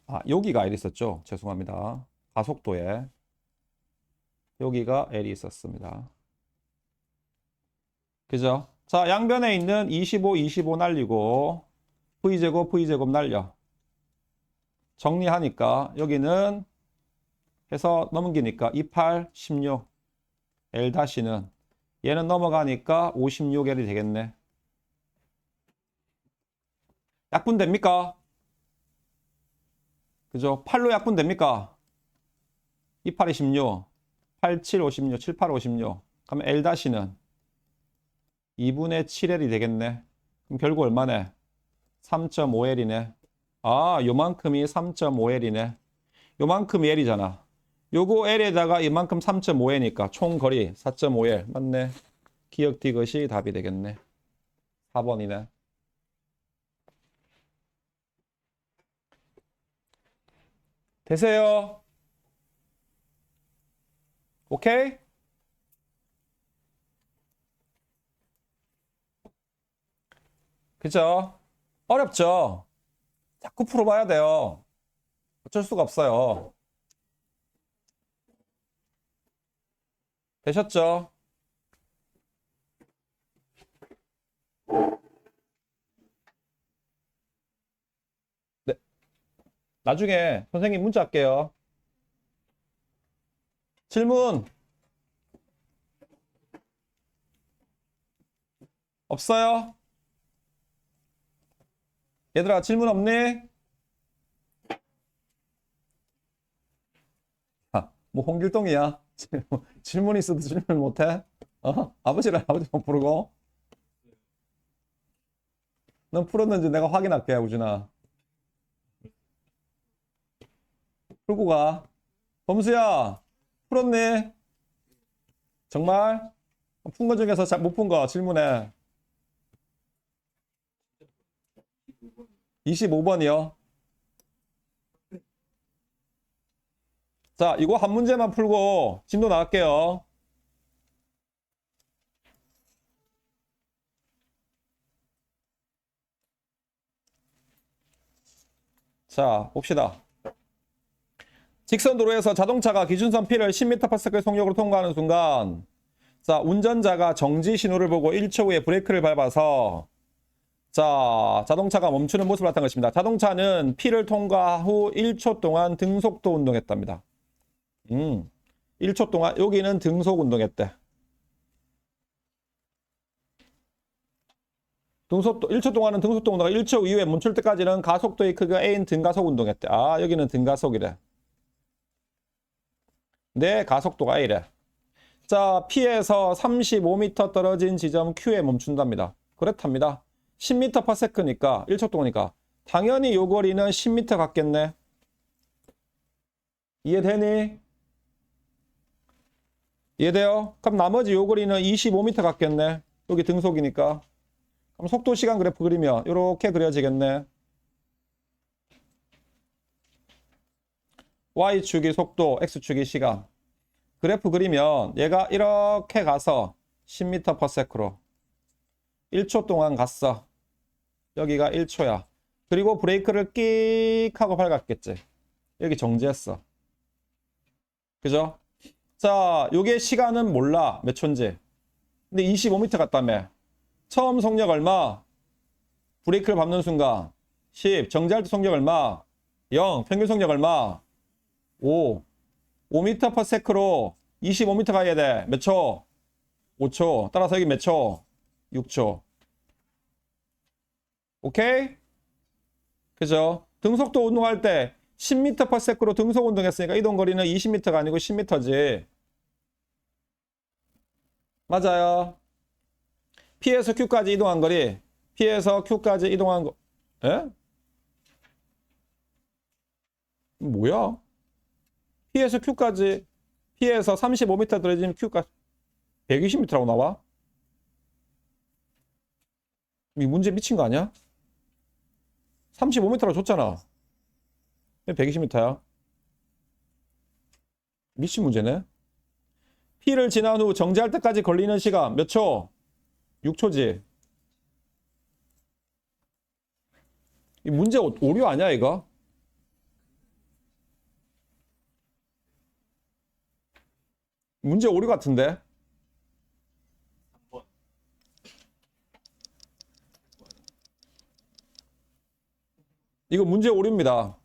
아, 여기가 L 있었죠. 죄송합니다. 가속도에. 여기가 L이 있었습니다. 그죠? 자, 양변에 있는 25, 25 날리고 V제곱, V제곱 날려. 정리하니까 여기는 해서 넘기니까 28, 16. L-는 얘는 넘어가니까 56L이 되겠네. 약분 됩니까? 그죠? 8로 약분 됩니까? 28이 16, 8, 7, 56, 7, 8, 56. 그러면 L-는 2분의 7L이 되겠네. 그럼 결국 얼마네? 3.5L이네. 아, 요만큼이 3.5L이네. 요만큼이 L이잖아. 요거 L에다가 이만큼 3.5L이니까 총 거리 4.5L. 맞네. 기억 디귿이 답이 되겠네. 4번이네. 되세요? 오케이? 그죠? 어렵죠? 자꾸 풀어봐야 돼요. 어쩔 수가 없어요. 되셨죠? 네. 나중에 선생님 문자 할게요. 질문 없어요? 얘들아, 질문 없니? 아, 뭐 홍길동이야. 질문 있어도 질문 못해? 아버지랑 아버지 못 부르고? 넌 풀었는지 내가 확인할게, 우준아. 풀고 가. 범수야, 풀었니? 정말? 푼 거 중에서 잘 못 푼 거 질문해. 25번이요. 자, 이거 한 문제만 풀고 진도 나갈게요. 자, 봅시다. 직선 도로에서 자동차가 기준선 P를 10m/s 속력으로 통과하는 순간, 자, 운전자가 정지 신호를 보고 1초 후에 브레이크를 밟아서, 자, 자동차가 멈추는 모습을 나타낸 것입니다. 자동차는 P를 통과 후 1초 동안 등속도 운동했답니다. 1초 동안, 여기는 등속 운동했대. 등속도, 1초 동안은 등속도 운동하고 1초 이후에 멈출 때까지는 가속도의 크기가 A인 등가속 운동했대. 아, 여기는 등가속이래. 네, 가속도가 A래. 자, P에서 35m 떨어진 지점 Q에 멈춘답니다. 그렇답니다. 10m/s니까 1초 동안이니까 당연히 요 거리는 10m 같겠네. 이해되니? 이해돼요? 그럼 나머지 요 거리는 25m 같겠네. 여기 등속이니까. 그럼 속도 시간 그래프 그리면 이렇게 그려지겠네. Y축이 속도, X축이 시간. 그래프 그리면 얘가 이렇게 가서 10m/s로 1초 동안 갔어. 여기가 1초야. 그리고 브레이크를 끽 하고 밟았겠지. 여기 정지했어. 그죠? 자, 요게 시간은 몰라. 몇 초인지. 근데 25m 갔다며. 처음 속력 얼마? 브레이크를 밟는 순간 10. 정지할 때 속력 얼마? 0. 평균 속력 얼마? 5. 5m/s로 25m 가야 돼. 몇 초? 5초. 따라서 여기 몇 초? 6초. 오케이? 그죠? 등속도 운동할 때 10m/s로 등속 운동했으니까 이동 거리는 20m가 아니고 10m지. 맞아요. P에서 Q까지 이동한 거리. P에서 Q까지 이동한 거. 에? 뭐야? P에서 Q까지, P에서 35m 떨어지면 Q까지 120m라고 나와? 이 문제 미친 거 아니야? 35m라고 줬잖아. 왜 120m야? 미친 문제네. P를 지난 후 정지할 때까지 걸리는 시간 몇 초? 6초지. 이 문제 오류 아니야, 이거? 문제 오류 같은데? 이거 문제 오류입니다.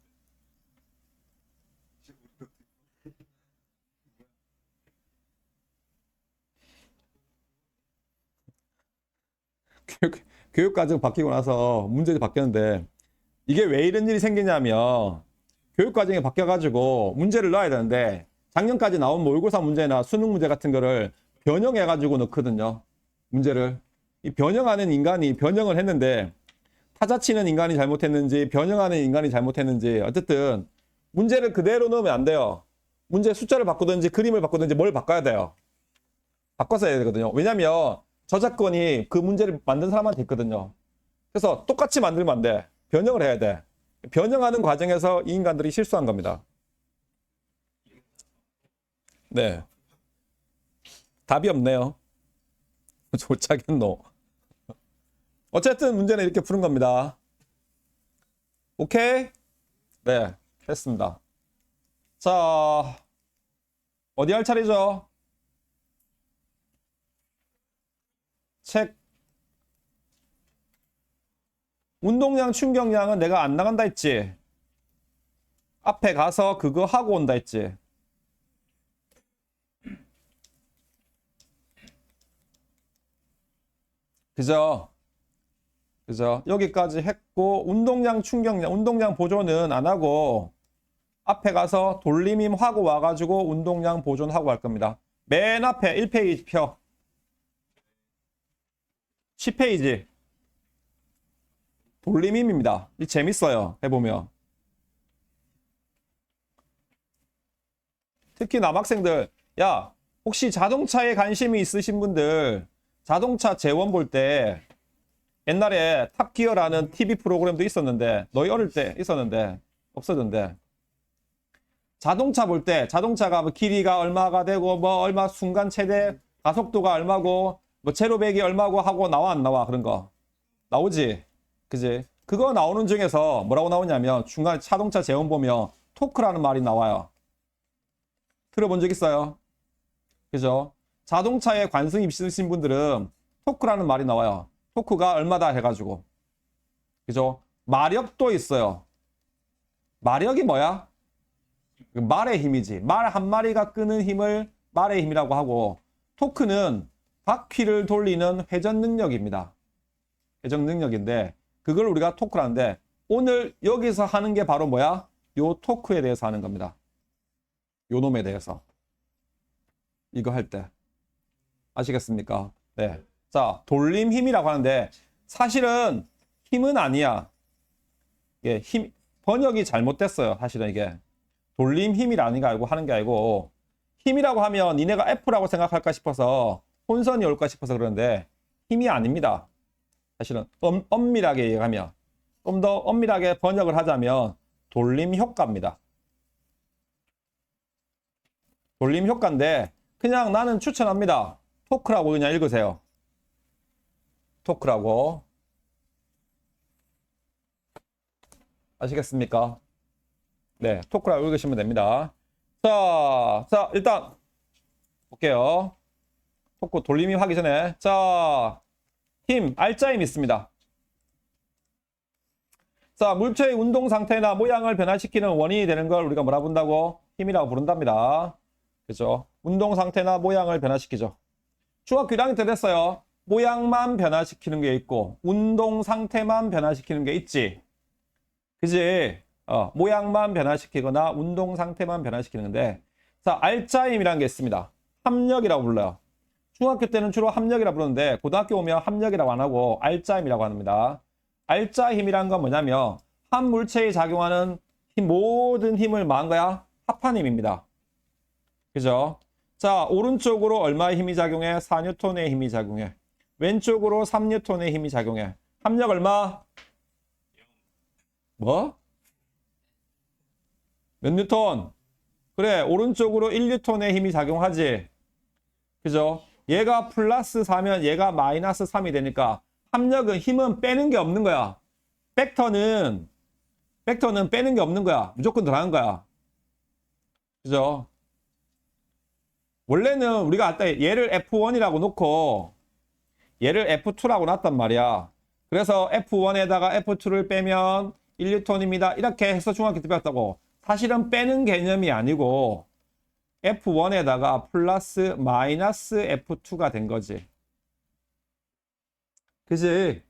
교육과정 바뀌고 나서 문제도 바뀌었는데 이게 왜 이런 일이 생기냐면 교육과정이 바뀌어가지고 문제를 넣어야 되는데 작년까지 나온 모의고사 문제나 수능 문제 같은 거를 변형해가지고 넣거든요. 문제를. 이 변형하는 인간이 변형을 했는데 타자치는 인간이 잘못했는지 변형하는 인간이 잘못했는지 어쨌든 문제를 그대로 넣으면 안 돼요. 문제 숫자를 바꾸든지 그림을 바꾸든지 뭘 바꿔야 돼요. 바꿔서 해야 되거든요. 왜냐면 저작권이 그 문제를 만든 사람한테 있거든요. 그래서 똑같이 만들면 안 돼. 변형을 해야 돼. 변형하는 과정에서 이 인간들이 실수한 겁니다. 네. 답이 없네요. 좋자겠노. 어쨌든 문제는 이렇게 푸는 겁니다. 오케이? 네, 됐습니다. 자, 어디 할 차례죠? 책. 운동량, 충격량은 내가 안 나간다 했지. 앞에 가서 그거 하고 온다 했지. 그죠? 그죠? 여기까지 했고 운동량, 충격량, 운동량 보존은 안 하고 앞에 가서 돌림힘 하고 와가지고 운동량 보존하고 할 겁니다. 맨 앞에 1페이지 펴. 10페이지. 돌림힘입니다. 이 재밌어요. 해보면. 특히 남학생들, 야, 혹시 자동차에 관심이 있으신 분들 자동차 재원 볼 때 옛날에 탑기어라는 TV 프로그램도 있었는데 너희 어릴 때 있었는데 없어졌는데 자동차 볼 때 자동차가 뭐 길이가 얼마가 되고 뭐 얼마 순간 최대 가속도가 얼마고 뭐 제로백이 얼마고 하고 나와 안 나와 그런 거 나오지 그지 그거 나오는 중에서 뭐라고 나오냐면 중간 자동차 재원 보면 토크라는 말이 나와요. 들어본 적 있어요? 그죠? 자동차에 관심이 있으신 분들은 토크라는 말이 나와요. 토크가 얼마다 해가지고 그죠? 마력도 있어요. 마력이 뭐야? 말의 힘이지. 말 한 마리가 끄는 힘을 말의 힘이라고 하고 토크는 바퀴를 돌리는 회전 능력입니다. 회전 능력인데 그걸 우리가 토크라는데 오늘 여기서 하는 게 바로 뭐야? 요 토크에 대해서 하는 겁니다. 요 놈에 대해서 이거 할 때 아시겠습니까? 네. 자, 돌림 힘이라고 하는데 사실은 힘은 아니야. 이게 힘 번역이 잘못됐어요. 사실은 이게 돌림 힘이라는 거 알고 하는 게 아니고 힘이라고 하면 니네가 F라고 생각할까 싶어서 혼선이 올까 싶어서 그러는데 힘이 아닙니다. 사실은 엄밀하게 얘기하면 좀 더 엄밀하게 번역을 하자면 돌림 효과입니다. 돌림 효과인데 그냥 나는 추천합니다. 토크라고 그냥 읽으세요. 토크라고. 아시겠습니까? 네, 토크라고 읽으시면 됩니다. 자, 일단 볼게요. 토크 돌림이 하기 전에 자, 힘, 알짜힘 있습니다. 자, 물체의 운동 상태나 모양을 변화시키는 원인이 되는 걸 우리가 뭐라 부른다고? 힘이라고 부른답니다. 그죠? 운동 상태나 모양을 변화시키죠. 중학교 1학년 때 됐어요. 모양만 변화시키는 게 있고 운동 상태만 변화시키는 게 있지. 그지? 모양만 변화시키거나 운동 상태만 변화시키는 건데 자, 알짜힘이라는 게 있습니다. 합력이라고 불러요. 중학교 때는 주로 합력이라고 부르는데 고등학교 오면 합력이라고 안 하고 알짜힘이라고 합니다. 알짜힘이란 건 뭐냐면 한 물체에 작용하는 모든 힘을 뭐한 거야? 합한 힘입니다. 그죠? 자, 오른쪽으로 얼마의 힘이 작용해? 4N의 힘이 작용해. 왼쪽으로 3N의 힘이 작용해. 합력 얼마? 뭐? 몇 뉴턴? 그래, 오른쪽으로 1N의 힘이 작용하지. 그죠? 얘가 플러스 4면 얘가 마이너스 3이 되니까 합력은 힘은 빼는 게 없는 거야. 벡터는 빼는 게 없는 거야. 무조건 들어가는 거야. 그죠? 원래는 우리가 아까 얘를 F1이라고 놓고 얘를 F2라고 놨단 말이야. 그래서 F1에다가 F2를 빼면 1N입니다. 이렇게 해서 중학교 때 배웠다고. 사실은 빼는 개념이 아니고 F1에다가 플러스 마이너스 F2가 된 거지. 그지?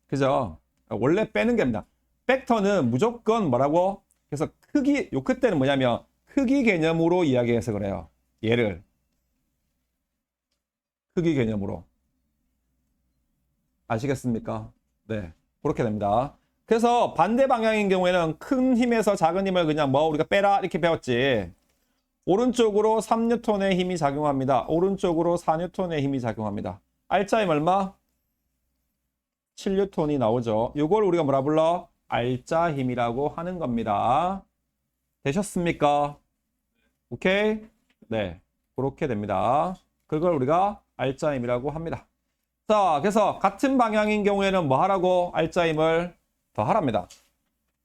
그죠? 원래 빼는 겁니다. 벡터는 무조건 뭐라고? 그래서 크기, 요 그때는 뭐냐면 크기 개념으로 이야기해서 그래요. 얘를. 크기 개념으로. 아시겠습니까? 네. 그렇게 됩니다. 그래서 반대 방향인 경우에는 큰 힘에서 작은 힘을 그냥 뭐 우리가 빼라 이렇게 배웠지. 오른쪽으로 3N의 힘이 작용합니다. 오른쪽으로 4N의 힘이 작용합니다. R자임 얼마? 7N이 나오죠. 이걸 우리가 뭐라 불러? R자 힘이라고 하는 겁니다. 되셨습니까? 오케이? 네. 그렇게 됩니다. 그걸 우리가 R자 힘이라고 합니다. 자, 그래서 같은 방향인 경우에는 뭐 하라고? R자 힘을 더하랍니다.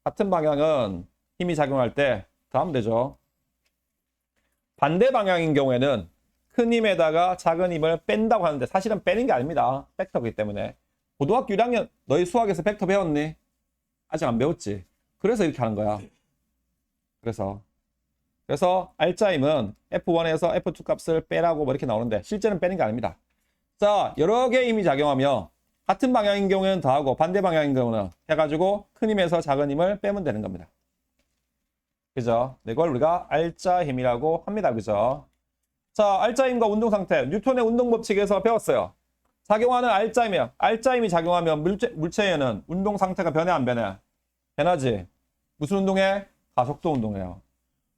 같은 방향은 힘이 작용할 때 더하면 되죠. 반대 방향인 경우에는 큰 힘에다가 작은 힘을 뺀다고 하는데 사실은 빼는 게 아닙니다. 벡터이기 때문에. 고등학교 1학년 너희 수학에서 벡터 배웠니? 아직 안 배웠지? 그래서 이렇게 하는 거야. 그래서 R자 힘은 F1에서 F2 값을 빼라고 뭐 이렇게 나오는데 실제는 빼는 게 아닙니다. 자, 여러 개의 힘이 작용하며 같은 방향인 경우에는 더하고 반대 방향인 경우는 해가지고 큰 힘에서 작은 힘을 빼면 되는 겁니다. 그죠? 이걸 우리가 R자 힘이라고 합니다. 그죠? 자, R자 힘과 운동 상태. 뉴턴의 운동 법칙에서 배웠어요. 작용하는 R자 힘이요. R자 힘이 작용하면 물체에는 운동 상태가 변해 안 변해? 변하지. 무슨 운동해? 가속도 운동해요.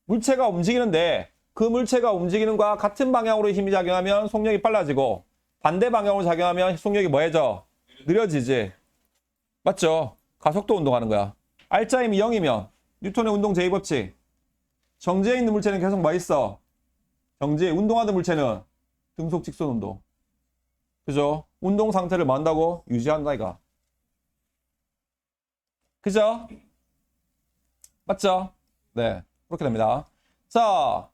물체가 움직이는데 그 물체가 움직이는 거와 같은 방향으로 힘이 작용하면 속력이 빨라지고 반대 방향으로 작용하면 속력이 뭐해져? 느려지지. 맞죠? 가속도 운동하는 거야. R자 힘이 0이면 뉴턴의 운동 제2법칙. 정지해 있는 물체는 계속 뭐 있어? 정지. 운동하는 물체는 등속 직선 운동. 그죠? 운동 상태를 뭐 한다고? 유지한다 이가. 그죠? 맞죠? 네. 그렇게 됩니다. 자,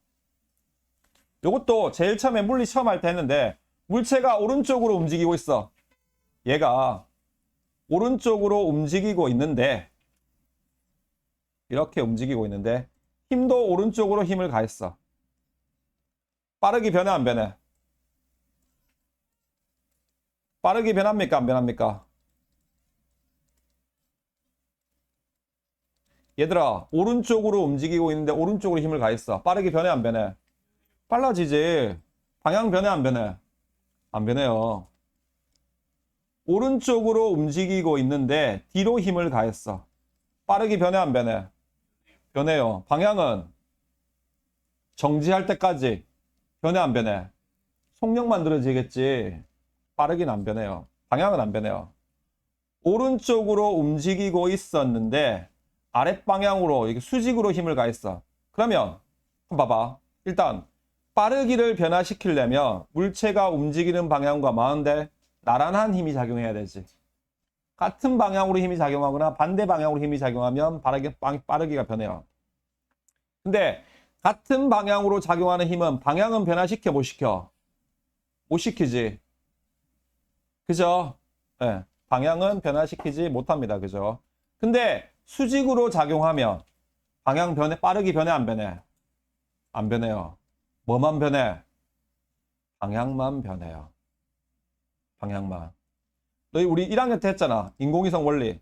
요것도 제일 처음에 물리 처음 할 때 했는데 물체가 오른쪽으로 움직이고 있어. 얘가 오른쪽으로 움직이고 있는데 이렇게 움직이고 있는데 힘도 오른쪽으로 힘을 가했어. 빠르게 변해 안 변해? 빠르게 변합니까 안 변합니까? 얘들아 오른쪽으로 움직이고 있는데 오른쪽으로 힘을 가했어. 빠르게 변해 안 변해? 빨라지지. 방향 변해 안 변해? 안 변해요. 오른쪽으로 움직이고 있는데 뒤로 힘을 가했어. 빠르게 변해 안 변해? 변해요. 방향은 정지할 때까지 변해 안 변해? 속력만 늘어지겠지. 빠르긴 안 변해요. 방향은 안 변해요. 오른쪽으로 움직이고 있었는데 아랫방향으로 이렇게 수직으로 힘을 가했어. 그러면 한번 봐봐. 일단 빠르기를 변화시키려면 물체가 움직이는 방향과 마은데 나란한 힘이 작용해야 되지. 같은 방향으로 힘이 작용하거나 반대 방향으로 힘이 작용하면 빠르기가 변해요. 근데 같은 방향으로 작용하는 힘은 방향은 변화시켜 못 시켜? 못 시키지. 그죠? 네, 방향은 변화시키지 못합니다. 그죠? 근데 수직으로 작용하면 방향 변해, 빠르기 변해 안 변해? 안 변해요. 뭐만 변해? 방향만 변해요. 방향만. 너희 우리 1학년 때 했잖아. 인공위성 원리.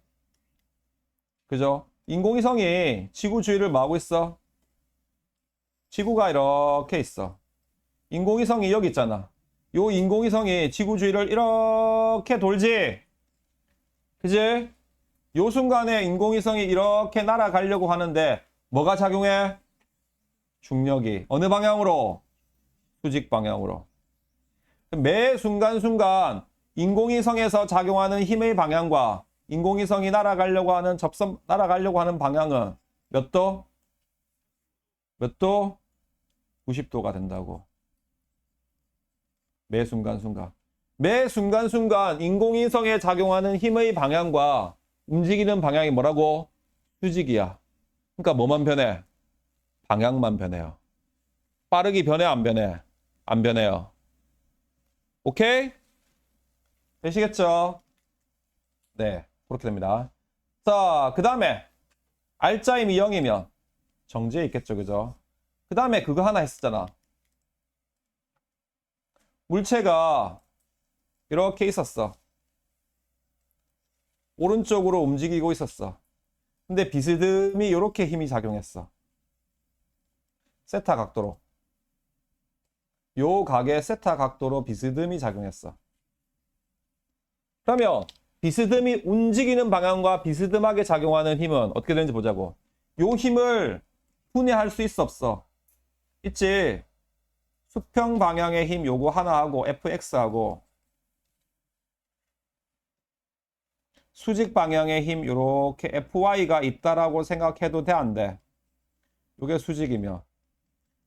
그죠? 인공위성이 지구 주위를 뭐 하고 있어? 지구가 이렇게 있어. 인공위성이 여기 있잖아. 요 인공위성이 지구 주위를 이렇게 돌지. 그지? 요 순간에 인공위성이 이렇게 날아가려고 하는데 뭐가 작용해? 중력이. 어느 방향으로? 수직 방향으로. 매 순간순간 인공위성에서 작용하는 힘의 방향과 인공위성이 날아가려고 하는 방향은 몇 도? 몇 도? 90도가 된다고. 매 순간순간. 매 순간순간 인공위성에 작용하는 힘의 방향과 움직이는 방향이 뭐라고? 수직이야. 그러니까 뭐만 변해? 방향만 변해요. 빠르기 변해 안 변해? 안 변해요. 오케이? 되시겠죠? 네, 그렇게 됩니다. 자, 그 다음에 R자임이 0이면 정지해 있겠죠, 그죠? 그 다음에 그거 하나 했었잖아. 물체가 이렇게 있었어. 오른쪽으로 움직이고 있었어. 근데 비스듬히 이렇게 힘이 작용했어. 세타 각도로. 요 각의 세타 각도로 비스듬히 작용했어. 그러면 비스듬히 움직이는 방향과 비스듬하게 작용하는 힘은 어떻게 되는지 보자고. 요 힘을 분해할 수 있어 없어? 있지. 수평 방향의 힘 요거 하나 하고 fx하고 수직 방향의 힘 요렇게 fy가 있다라고 생각해도 돼, 안 돼? 요게 수직이면.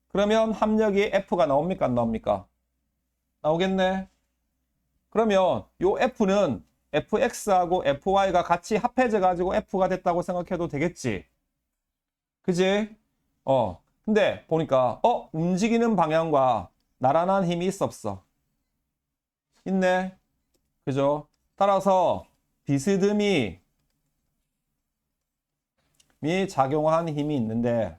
그러면 합력이 f가 나옵니까, 안 나옵니까? 나오겠네. 그러면 요 f는 fx하고 fy가 같이 합해져 가지고 f가 됐다고 생각해도 되겠지. 그지? 근데 보니까 움직이는 방향과 나란한 힘이 있어 없어? 있네. 그죠? 따라서 비스듬히 작용한 힘이 있는데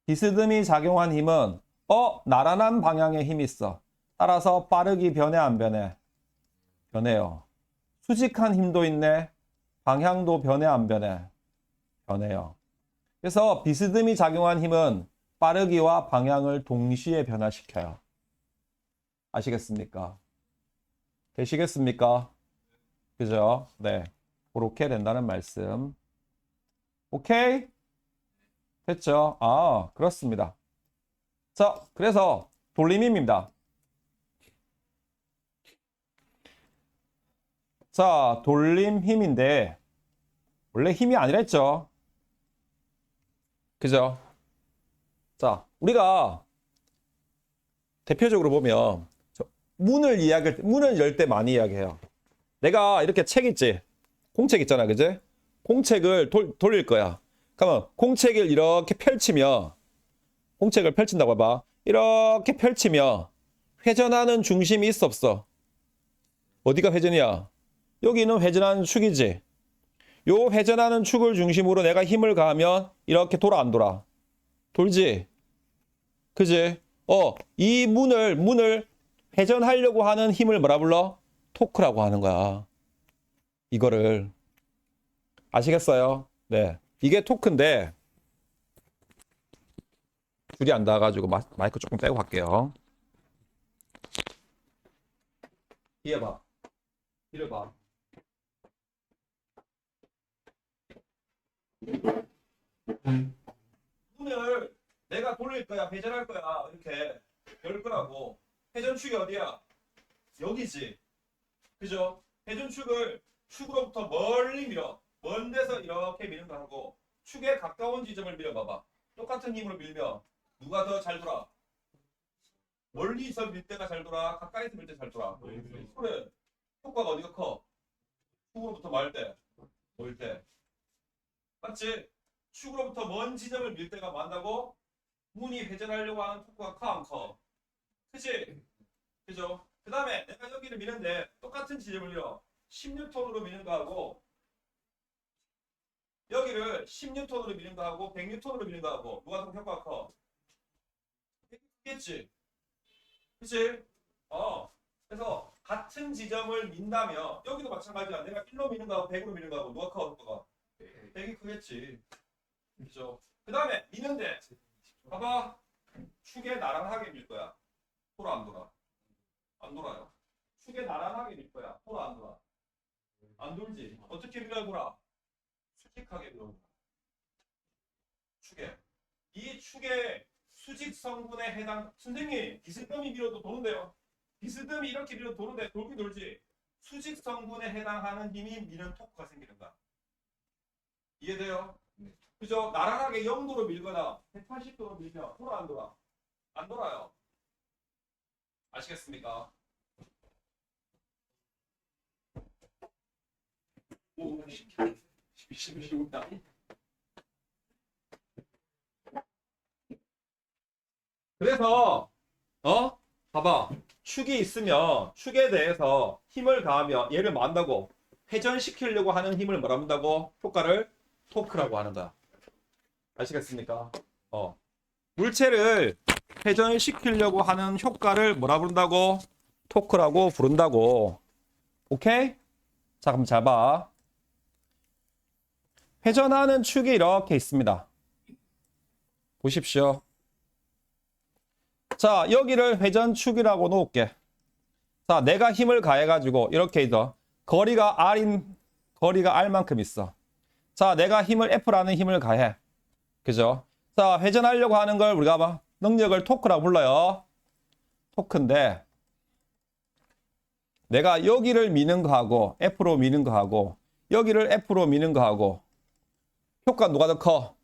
비스듬히 작용한 힘은 나란한 방향의 힘이 있어. 따라서 빠르기 변해 안 변해? 변해요. 수직한 힘도 있네. 방향도 변해 안 변해? 변해요. 그래서 비스듬히 작용한 힘은 빠르기와 방향을 동시에 변화시켜요. 아시겠습니까? 되시겠습니까? 그죠? 네. 그렇게 된다는 말씀. 오케이? 됐죠? 아, 그렇습니다. 자, 그래서 돌림힘입니다. 자, 돌림힘인데 원래 힘이 아니라 했죠. 그죠? 자, 우리가 대표적으로 보면 문을 열 때 많이 이야기해요. 내가 이렇게 책 있지? 공책 있잖아, 그지? 공책을 돌릴 거야. 그러면 공책을 이렇게 펼치면 공책을 펼친다고 해봐. 이렇게 펼치면 회전하는 중심이 있어 없어? 어디가 회전이야? 여기는 회전하는 축이지. 요 회전하는 축을 중심으로 내가 힘을 가하면 이렇게 돌아 안 돌아? 돌지? 그지? 이 문을 회전하려고 하는 힘을 뭐라 불러? 토크라고 하는 거야. 이거를 아시겠어요? 네. 이게 토크인데 줄이 안 닿아가지고 마이크 조금 빼고 갈게요. 뒤에 봐. 뒤를 봐. 문을 내가 돌릴 거야, 회전할 거야, 이렇게 열 거라고. 회전축이 어디야? 여기지. 그죠? 회전축을 축으로부터 멀리 밀어. 먼 데서 이렇게 미는 거 하고 축에 가까운 지점을 밀어봐봐. 똑같은 힘으로 밀면 누가 더 잘 돌아? 멀리서 밀 때가 잘 돌아? 가까이서 밀 때 잘 돌아? 그래. 효과가 어디가 커? 축으로부터 멀 때. 멀 때. 맞지? 축으로부터 먼 지점을 밀 때가 많다고? 문이 회전하려고 하는 토크가 커 안 커? 그치? 그죠? 그 다음에 내가 여기를 미는데 똑같은 지점을 밀어. 10N으로 미는 거하고 여기를 10N으로 미는 거하고 100N으로 미는 거하고 누가 더 효과가 커? 있겠지? 그치? 그래서 같은 지점을 민다면 여기도 마찬가지야. 내가 1로 미는 거하고 100으로 미는 거하고 누가 커? 효과가? 100이 크겠지. 그죠? 그 다음에 미는데 봐봐. 축에 나란하게 밀 거야. 돌아 안 돌아? 안 돌아요. 축에 나란하게 밀 거야. 돌아 안 돌아? 안 돌지. 어떻게 밀어야 돌아? 수직하게 밀어. 축에. 이 축의 수직 성분에 해당. 선생님 비스듬히 밀어도 도는데요. 비스듬히 이렇게 밀어도 도는데 돌긴 돌지. 수직 성분에 해당하는 힘이 미는 토크가 생기는 거야. 이해돼요? 네. 그죠? 나란하게 0도로 밀거나 180도로 밀면 돌아 안 돌아? 안 돌아요. 아시겠습니까? 오, 쉽다. 그래서 봐봐. 축이 있으면 축에 대해서 힘을 가하면 얘를 뭐 한다고? 회전시키려고 하는 힘을 뭐라 한다고? 효과를 토크라고 하는 거야. 아시겠습니까? 물체를 회전시키려고 하는 효과를 뭐라 부른다고? 토크라고 부른다고. 오케이? 자, 그럼 잘 봐. 회전하는 축이 이렇게 있습니다. 보십시오. 자, 여기를 회전축이라고 놓을게. 자, 내가 힘을 가해가지고 이렇게 있어. 거리가 R만큼 있어. 자, 내가 힘을 F라는 힘을 가해. 그죠? 자, 회전하려고 하는 걸 우리가 막 능력을 토크라고 불러요. 토크인데 내가 여기를 미는 거하고 F로 미는 거하고 여기를 F로 미는 거하고 효과 누가 더 커?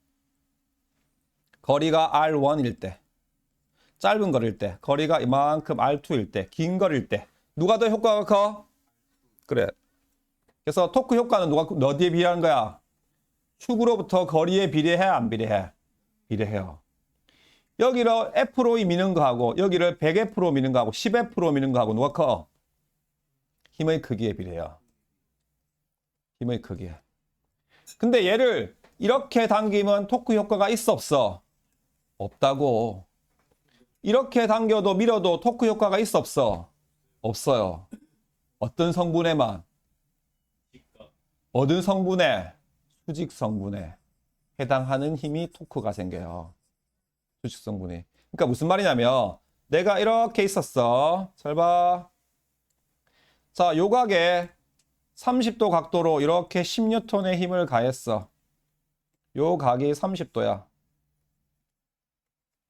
거리가 R1일 때, 짧은 거리일 때, 거리가 이만큼 R2일 때, 긴 거리일 때 누가 더 효과가 커? 그래. 그래서 토크 효과는 누가 어디에 비례하는 거야? 축으로부터 거리에 비례해, 안 비례해? 비례해요. 여기를 F로 미는 거하고 여기를 100F로 미는 거하고 10F로 미는 거하고 누가 커? 힘의 크기에 비례해요. 힘의 크기에. 근데 얘를 이렇게 당기면 토크 효과가 있어 없어? 없다고. 이렇게 당겨도 밀어도 토크 효과가 있어 없어? 없어요. 어떤 성분에만? 어떤 성분에? 수직 성분에 해당하는 힘이 토크가 생겨요. 수직 성분이. 그러니까 무슨 말이냐면 내가 이렇게 있었어. 잘 봐. 자, 요각에 30도 각도로 이렇게 10N의 힘을 가했어. 요 각이 30도야.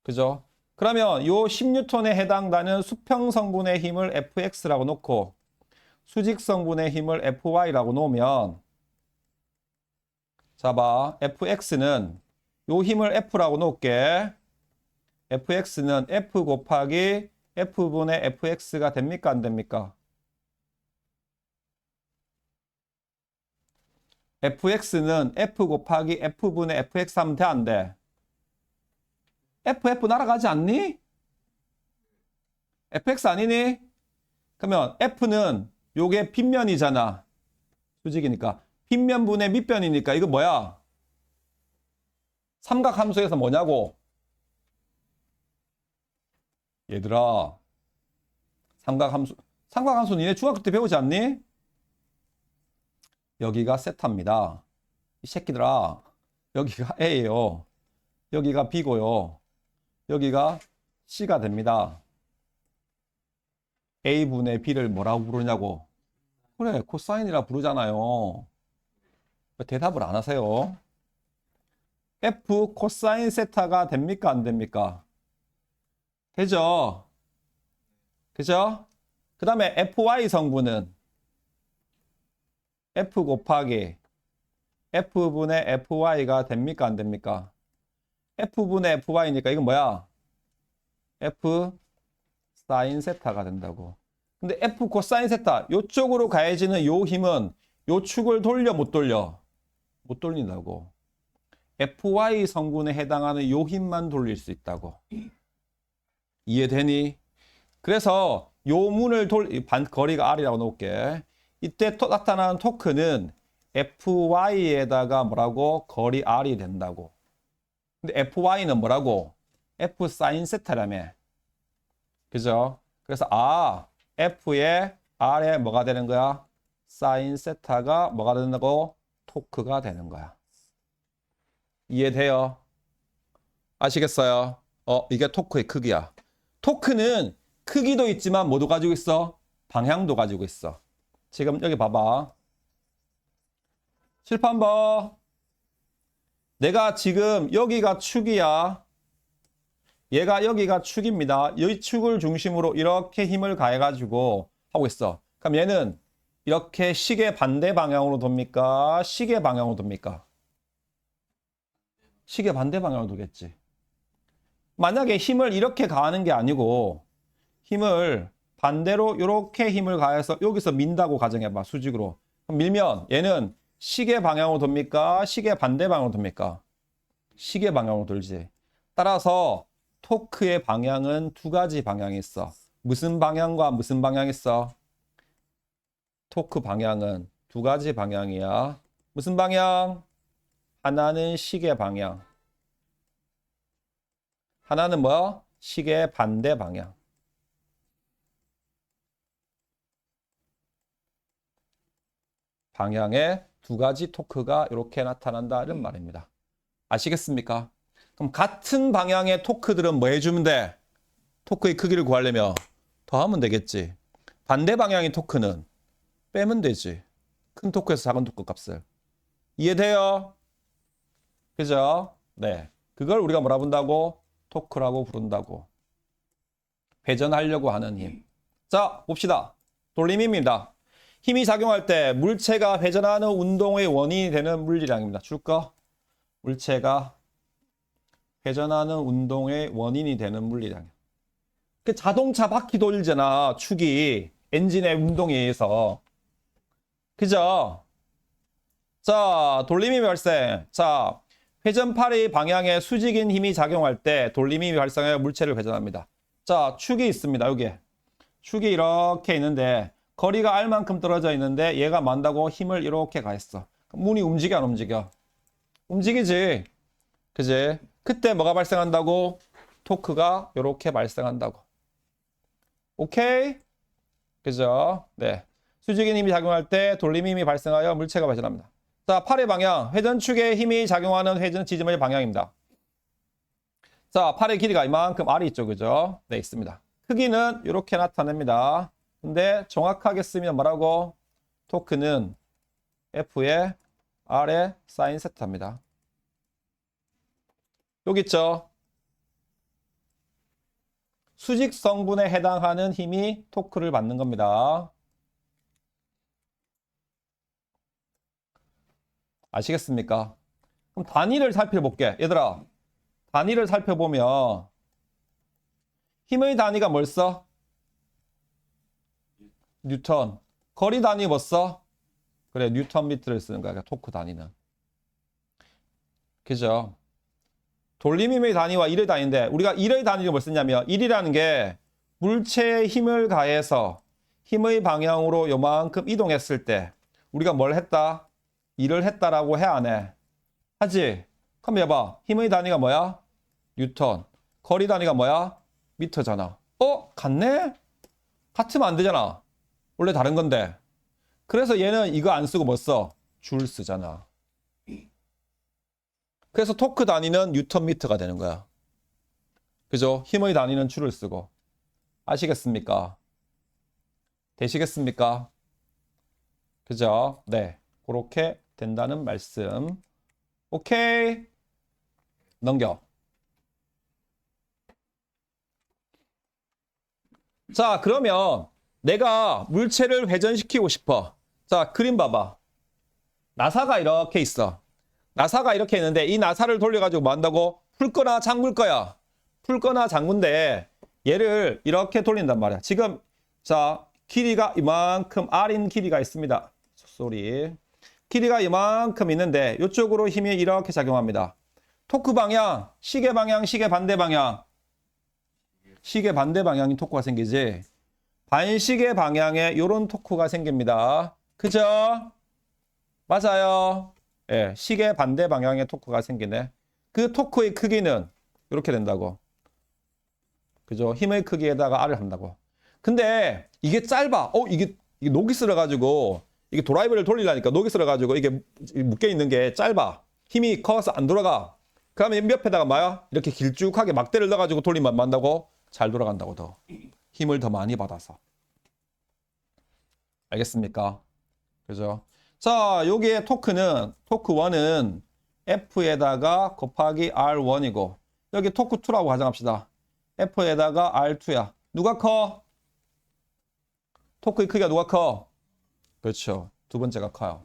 그죠? 그러면 요 10N에 해당되는 수평 성분의 힘을 Fx라고 놓고 수직 성분의 힘을 Fy라고 놓으면 자 봐. Fx는 요 힘을 F라고 놓을게. Fx는 F 곱하기 F분의 Fx가 됩니까? 안 됩니까? fx는 f 곱하기 f분의 fx 하면 돼, 안 돼? f 날아가지 않니? fx 아니니? 그러면 f는 요게 빗면이잖아. 수직이니까. 빗면분의 밑변이니까 이거 뭐야? 삼각함수에서 뭐냐고? 얘들아, 삼각함수 니네 중학교 때 배우지 않니? 여기가 세타입니다. 이 새끼들아, 여기가 A예요. 여기가 B고요. 여기가 C가 됩니다. A분의 B를 뭐라고 부르냐고? 그래, 코사인이라 부르잖아요. 왜 대답을 안 하세요? F 코사인 세타가 됩니까? 안 됩니까? 되죠? 그죠? 그 다음에 FY 성분은 F 곱하기 F분의 FY가 됩니까? 안 됩니까? F분의 FY니까 이건 뭐야? F 사인 세타가 된다고. 근데 F 코사인 세타, 요쪽으로 가해지는 요 힘은 요 축을 돌려 못 돌려? 못 돌린다고. FY 성분에 해당하는 요 힘만 돌릴 수 있다고. 이해되니? 그래서 요 문을 거리가 R이라고 놓을게. 이때 나타나는 토크는 FY에다가 뭐라고? 거리 R이 된다고. 근데 FY는 뭐라고? F 사인 세타라며. 그죠? 그래서 F에 R에 뭐가 되는 거야? 사인 세타가 뭐가 된다고? 토크가 되는 거야. 이해돼요? 아시겠어요? 이게 토크의 크기야. 토크는 크기도 있지만 뭐도 가지고 있어? 방향도 가지고 있어. 지금 여기 봐봐. 칠판 봐. 내가 지금 여기가 축이야. 얘가 여기가 축입니다. 이 축을 중심으로 이렇게 힘을 가해가지고 하고 있어. 그럼 얘는 이렇게 시계 반대 방향으로 돕니까? 시계 방향으로 돕니까? 시계 반대 방향으로 도겠지. 만약에 힘을 이렇게 가하는 게 아니고 힘을 반대로 이렇게 힘을 가해서 여기서 민다고 가정해봐. 수직으로. 그럼 밀면 얘는 시계 방향으로 돕니까? 시계 반대 방향으로 돕니까? 시계 방향으로 돌지. 따라서 토크의 방향은 두 가지 방향이 있어. 무슨 방향과 무슨 방향이 있어? 토크 방향은 두 가지 방향이야. 무슨 방향? 하나는 시계 방향. 하나는 뭐? 시계 반대 방향. 방향에 두 가지 토크가 이렇게 나타난다는 말입니다. 아시겠습니까? 그럼 같은 방향의 토크들은 뭐 해주면 돼? 토크의 크기를 구하려면 더하면 되겠지. 반대 방향의 토크는 빼면 되지. 큰 토크에서 작은 토크 값을. 이해돼요? 그죠? 네. 그걸 우리가 뭐라 부른다고? 토크라고 부른다고. 회전하려고 하는 힘. 자, 봅시다. 돌림입니다. 힘이 작용할 때 물체가 회전하는 운동의 원인이 되는 물리량입니다. 줄까? 물체가 회전하는 운동의 원인이 되는 물리량. 그 자동차 바퀴 돌잖아. 축이 엔진의 운동에 의해서. 그죠? 자, 돌림이 발생. 자, 회전팔의 방향에 수직인 힘이 작용할 때 돌림이 발생하여 물체를 회전합니다. 자, 축이 있습니다. 여기에. 축이 이렇게 있는데 거리가 R만큼 떨어져 있는데 얘가 만다고 힘을 이렇게 가했어. 문이 움직여 안 움직여? 움직이지. 그지? 그때 뭐가 발생한다고? 토크가 이렇게 발생한다고. 오케이? 그죠? 네. 수직인 힘이 작용할 때 돌림 힘이 발생하여 물체가 회전합니다. 자, 팔의 방향. 회전축에 힘이 작용하는 회전 지점의 방향입니다. 자, 팔의 길이가 이만큼 R이 있죠. 그죠? 네, 있습니다. 크기는 이렇게 나타냅니다. 근데 정확하게 쓰면 뭐라고? 토크는 F의 R의 사인 세타입니다. 여기 있죠? 수직 성분에 해당하는 힘이 토크를 받는 겁니다. 아시겠습니까? 그럼 단위를 살펴볼게. 얘들아, 단위를 살펴보면 힘의 단위가 뭘 써? 뉴턴. 거리 단위 뭐 써? 그래, 뉴턴 미터를 쓰는 거야. 토크 단위는. 그죠? 돌림힘의 단위와 일의 단위인데 우리가 일의 단위를 뭘 쓰냐면 일이라는 게 물체에 힘을 가해서 힘의 방향으로 요만큼 이동했을 때 우리가 뭘 했다? 일을 했다라고 해, 안 해? 하지? 그럼 해봐. 힘의 단위가 뭐야? 뉴턴. 거리 단위가 뭐야? 미터잖아. 같네? 같으면 안 되잖아. 원래 다른 건데. 그래서 얘는 이거 안 쓰고 뭐 써? 줄 쓰잖아. 그래서 토크 단위는 뉴턴 미터가 되는 거야. 그죠? 힘의 단위는 줄을 쓰고. 아시겠습니까? 되시겠습니까? 그죠? 네. 그렇게 된다는 말씀. 오케이. 넘겨. 자, 그러면 내가 물체를 회전시키고 싶어. 자, 그림 봐봐. 나사가 이렇게 있어. 나사가 이렇게 있는데 이 나사를 돌려가지고 뭐 한다고? 풀거나 잠글 거야. 풀거나 잠근데 얘를 이렇게 돌린단 말이야. 지금 자, 길이가 이만큼 R인 길이가 있습니다. 쏘리. 길이가 이만큼 있는데 이쪽으로 힘이 이렇게 작용합니다. 토크 방향, 시계 방향, 시계 반대 방향. 시계 반대 방향인 토크가 생기지. 반시계 방향에 이런 토크가 생깁니다. 그죠? 맞아요. 예, 시계 반대 방향의 토크가 생기네. 그 토크의 크기는 이렇게 된다고. 그죠? 힘의 크기에다가 R을 한다고. 근데 이게 짧아. 이게 녹이 쓸어가지고 이게 드라이브를 돌리려니까 녹이 쓸어가지고 이게 묶여있는 게 짧아. 힘이 커서 안 돌아가. 그러면 옆에다가 뭐야? 이렇게 길쭉하게 막대를 넣어가지고 돌리면 만다고? 잘 돌아간다고 더. 힘을 더 많이 받아서. 알겠습니까? 그죠? 자, 여기에 토크는, 토크 1은 F에다가 곱하기 R1이고, 여기 토크 2라고 가정합시다. F에다가 R2야. 누가 커? 토크의 크기가 누가 커? 그렇죠. 두 번째가 커요.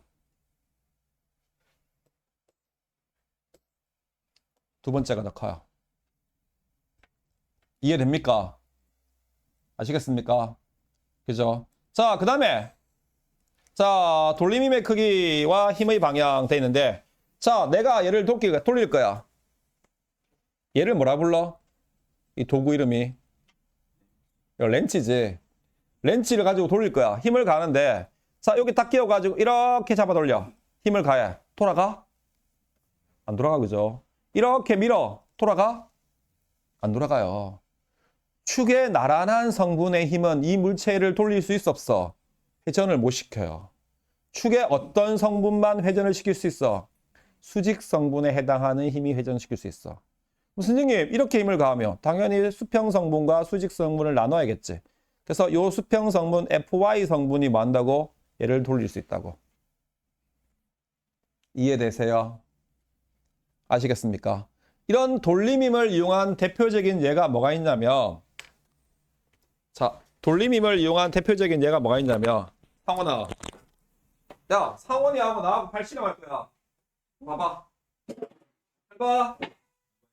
두 번째가 더 커요. 이해됩니까? 아시겠습니까? 그죠? 자, 그 다음에 자, 돌림힘의 크기와 힘의 방향 돼 있는데 자, 내가 얘를 돌릴 거야. 얘를 뭐라 불러? 이 도구 이름이 렌치지. 렌치를 가지고 돌릴 거야. 힘을 가는데 자, 여기 딱 끼워가지고 이렇게 잡아 돌려. 힘을 가해. 돌아가? 안 돌아가, 그죠? 이렇게 밀어. 돌아가? 안 돌아가요. 축의 나란한 성분의 힘은 이 물체를 돌릴 수 있어, 없어? 회전을 못 시켜요. 축의 어떤 성분만 회전을 시킬 수 있어? 수직 성분에 해당하는 힘이 회전시킬 수 있어. 선생님, 이렇게 힘을 가하면 당연히 수평 성분과 수직 성분을 나눠야겠지. 그래서 요 수평 성분 FY 성분이 뭐 한다고? 얘를 돌릴 수 있다고. 이해되세요? 아시겠습니까? 이런 돌림힘을 이용한 대표적인 예가 뭐가 있냐면, 자, 돌림힘을 이용한 대표적인 예가 뭐가 있냐면, 상원아, 야, 상원이하고 나하고 발실험할 거야. 봐봐. 해봐.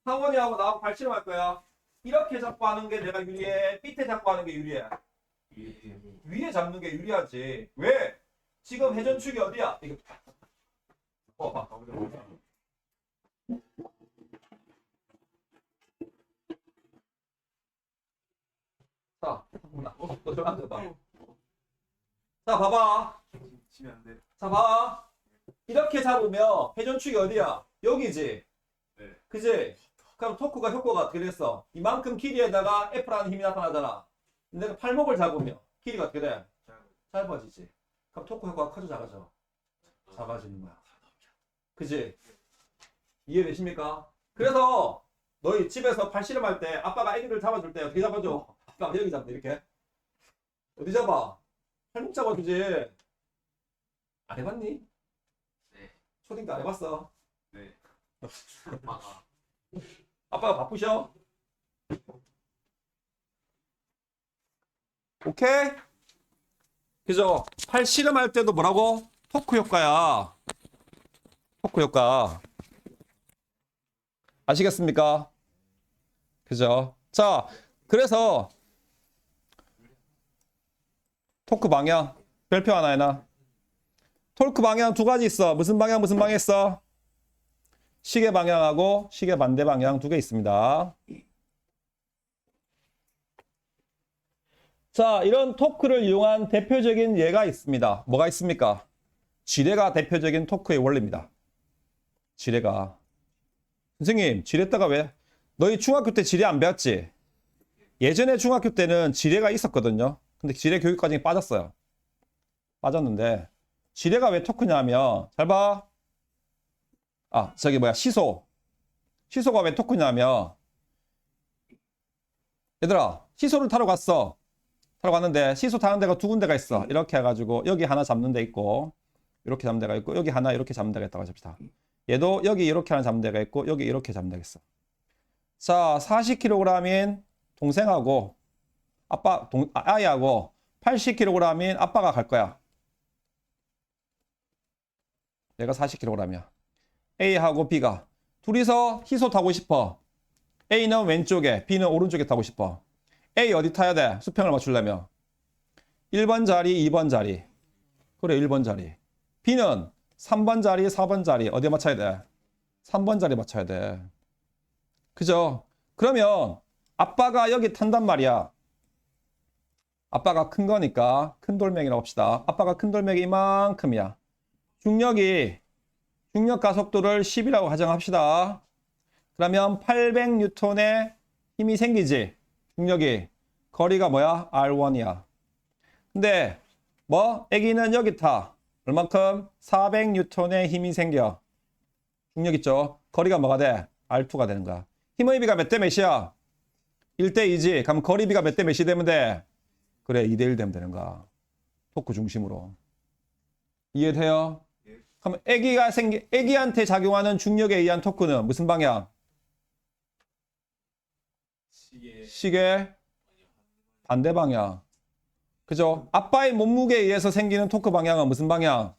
상원이하고 나하고 발실험할 거야. 이렇게 잡고 하는 게 내가 유리해? 밑에 잡고 하는 게 유리해? 위에 잡는 게 유리하지. 왜? 지금 회전축이 어디야? 이거. 봐봐. 자, 너좀 앉아봐. 자, 봐봐. 자, 봐. 이렇게 잡으면 회전축이 어디야? 여기지. 그지? 그럼 토크가 효과가 어떻게 됐어? 이만큼 길이에다가 F라는 힘이 나타나잖아. 내가 팔목을 잡으면 길이가 어떻게 돼? 짧아지지. 그럼 토크 효과가 커져 작아져? 작아지는 거야. 그지? 이해되십니까? 그래서 너희 집에서 팔씨름할 때 아빠가 애기를 잡아줄 때 어떻게 잡아줘? 아빠가 여기 잡는데 이렇게. 어디 잡아? 팔목 잡아주지. 안 해봤니? 네. 초딩도 안 해봤어? 네. 아빠가 바쁘셔? 오케이? 그죠? 팔 씨름할 때도 뭐라고? 토크 효과야. 토크 효과. 아시겠습니까? 그죠? 자, 그래서 토크 방향 별표 하나 해놔. 토크 방향 두 가지 있어. 무슨 방향 무슨 방향 있어? 시계 방향하고 시계 반대 방향 두 개 있습니다. 자, 이런 토크를 이용한 대표적인 예가 있습니다. 뭐가 있습니까? 지뢰가 대표적인 토크의 원리입니다. 지뢰가. 선생님, 지뢰다가 왜? 너희 중학교 때 지뢰 안 배웠지? 예전에 중학교 때는 지뢰가 있었거든요. 근데 지뢰 교육 과정이 빠졌어요. 빠졌는데 지뢰가 왜 토크냐면, 잘 봐. 아, 저기 뭐야, 시소. 시소가 왜 토크냐면, 얘들아, 시소를 타러 갔어. 타러 갔는데 시소 타는 데가 두 군데가 있어. 이렇게 해가지고 여기 하나 잡는 데 있고, 이렇게 잡는 데가 있고, 여기 하나 이렇게 잡는 데가 있다고 합시다. 얘도 여기 이렇게 하나 잡는 데가 있고, 여기 이렇게 잡는 데가 있어. 자, 40kg인 동생하고 아이하고 80kg인 아빠가 갈 거야. 얘가 40kg이야. A하고 B가 둘이서 희소 타고 싶어. A는 왼쪽에, B는 오른쪽에 타고 싶어. A 어디 타야 돼? 수평을 맞추려면 1번 자리, 2번 자리. 그래, 1번 자리. B는 3번 자리, 4번 자리. 어디에 맞춰야 돼? 3번 자리 맞춰야 돼. 그죠? 그러면 아빠가 여기 탄단 말이야. 아빠가 큰 거니까 큰 돌멩이라고 합시다. 아빠가 큰 돌멩이 이만큼이야. 중력 가속도를 10이라고 가정합시다. 그러면 800N의 힘이 생기지. 중력이. 거리가 뭐야? R1이야. 근데 뭐? 애기는 여기 타. 얼만큼? 400N의 힘이 생겨. 중력 있죠? 거리가 뭐가 돼? R2가 되는 거야. 힘의 비가 몇 대 몇이야? 1대 2지. 그럼 거리비가 몇 대 몇이 되면 돼? 그래, 2대 1 되면 되는 거야. 토크 중심으로. 이해돼요? 그럼 애기한테 작용하는 중력에 의한 토크는 무슨 방향? 시계 반대 방향. 그죠? 아빠의 몸무게에 의해서 생기는 토크 방향은 무슨 방향?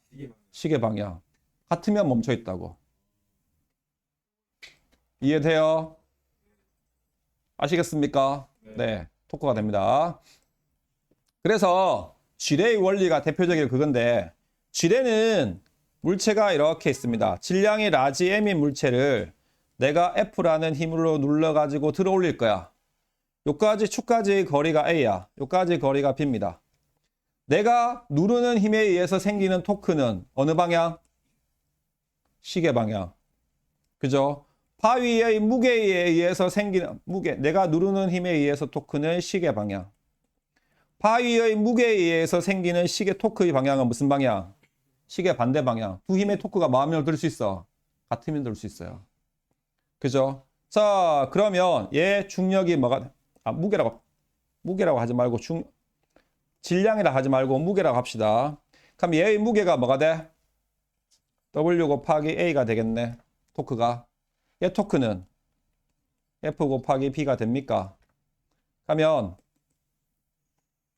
시계 방향. 같으면 멈춰 있다고. 이해돼요? 아시겠습니까? 네. 토크가 됩니다. 그래서 지뢰의 원리가 대표적인 그건데, 지뢰는 물체가 이렇게 있습니다. 질량이 라지 M인 물체를 내가 F라는 힘으로 눌러가지고 들어 올릴 거야. 요까지 축까지의 거리가 A야. 요까지 거리가 B입니다. 내가 누르는 힘에 의해서 생기는 토크는 어느 방향? 시계 방향. 그죠? 바위의 무게에 의해서 생기는 내가 누르는 힘에 의해서 토크는 시계 방향. 바위의 무게에 의해서 생기는 시계 토크의 방향은 무슨 방향? 시계 반대 방향. 두 힘의 토크가 마음대로 들 수 있어. 같으면 들 수 있어요. 그죠? 자, 그러면 얘 중력이 뭐가 무게라고 하지 말고 질량이라 하지 말고 무게라고 합시다. 그럼 얘의 무게가 뭐가 돼? W 곱하기 A가 되겠네. 토크가. 얘 토크는 F 곱하기 B가 됩니까? 하면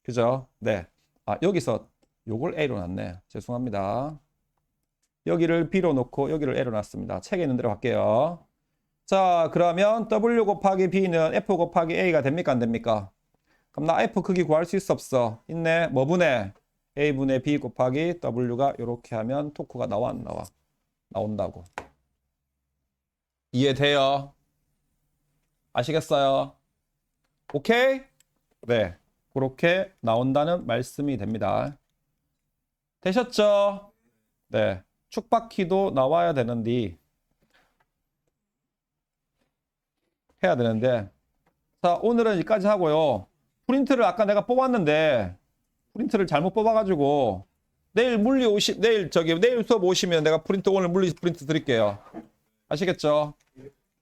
그죠? 네. 아, 여기서 요걸 A로 놨네. 죄송합니다. 여기를 B로 놓고 여기를 A로 놨습니다. 책에 있는 대로 할게요. 자, 그러면 W 곱하기 B는 F 곱하기 A가 됩니까? 안 됩니까? 그럼 나 F 크기 구할 수 있어 없어? 있네. 뭐 분의? A분의 B 곱하기 W가 이렇게 하면 토크가 나와 안 나와? 나온다고. 이해돼요? 아시겠어요? 오케이? 네. 그렇게 나온다는 말씀이 됩니다. 되셨죠? 네. 축바퀴도 나와야 되는데 해야 되는데 자, 오늘은 여기까지 하고요. 프린트를 아까 내가 뽑았는데 프린트를 잘못 뽑아가지고 내일 수업 오시면 내가 오늘 물리 프린트 드릴게요. 아시겠죠?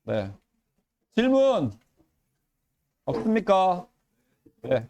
네. 질문 없습니까? 네.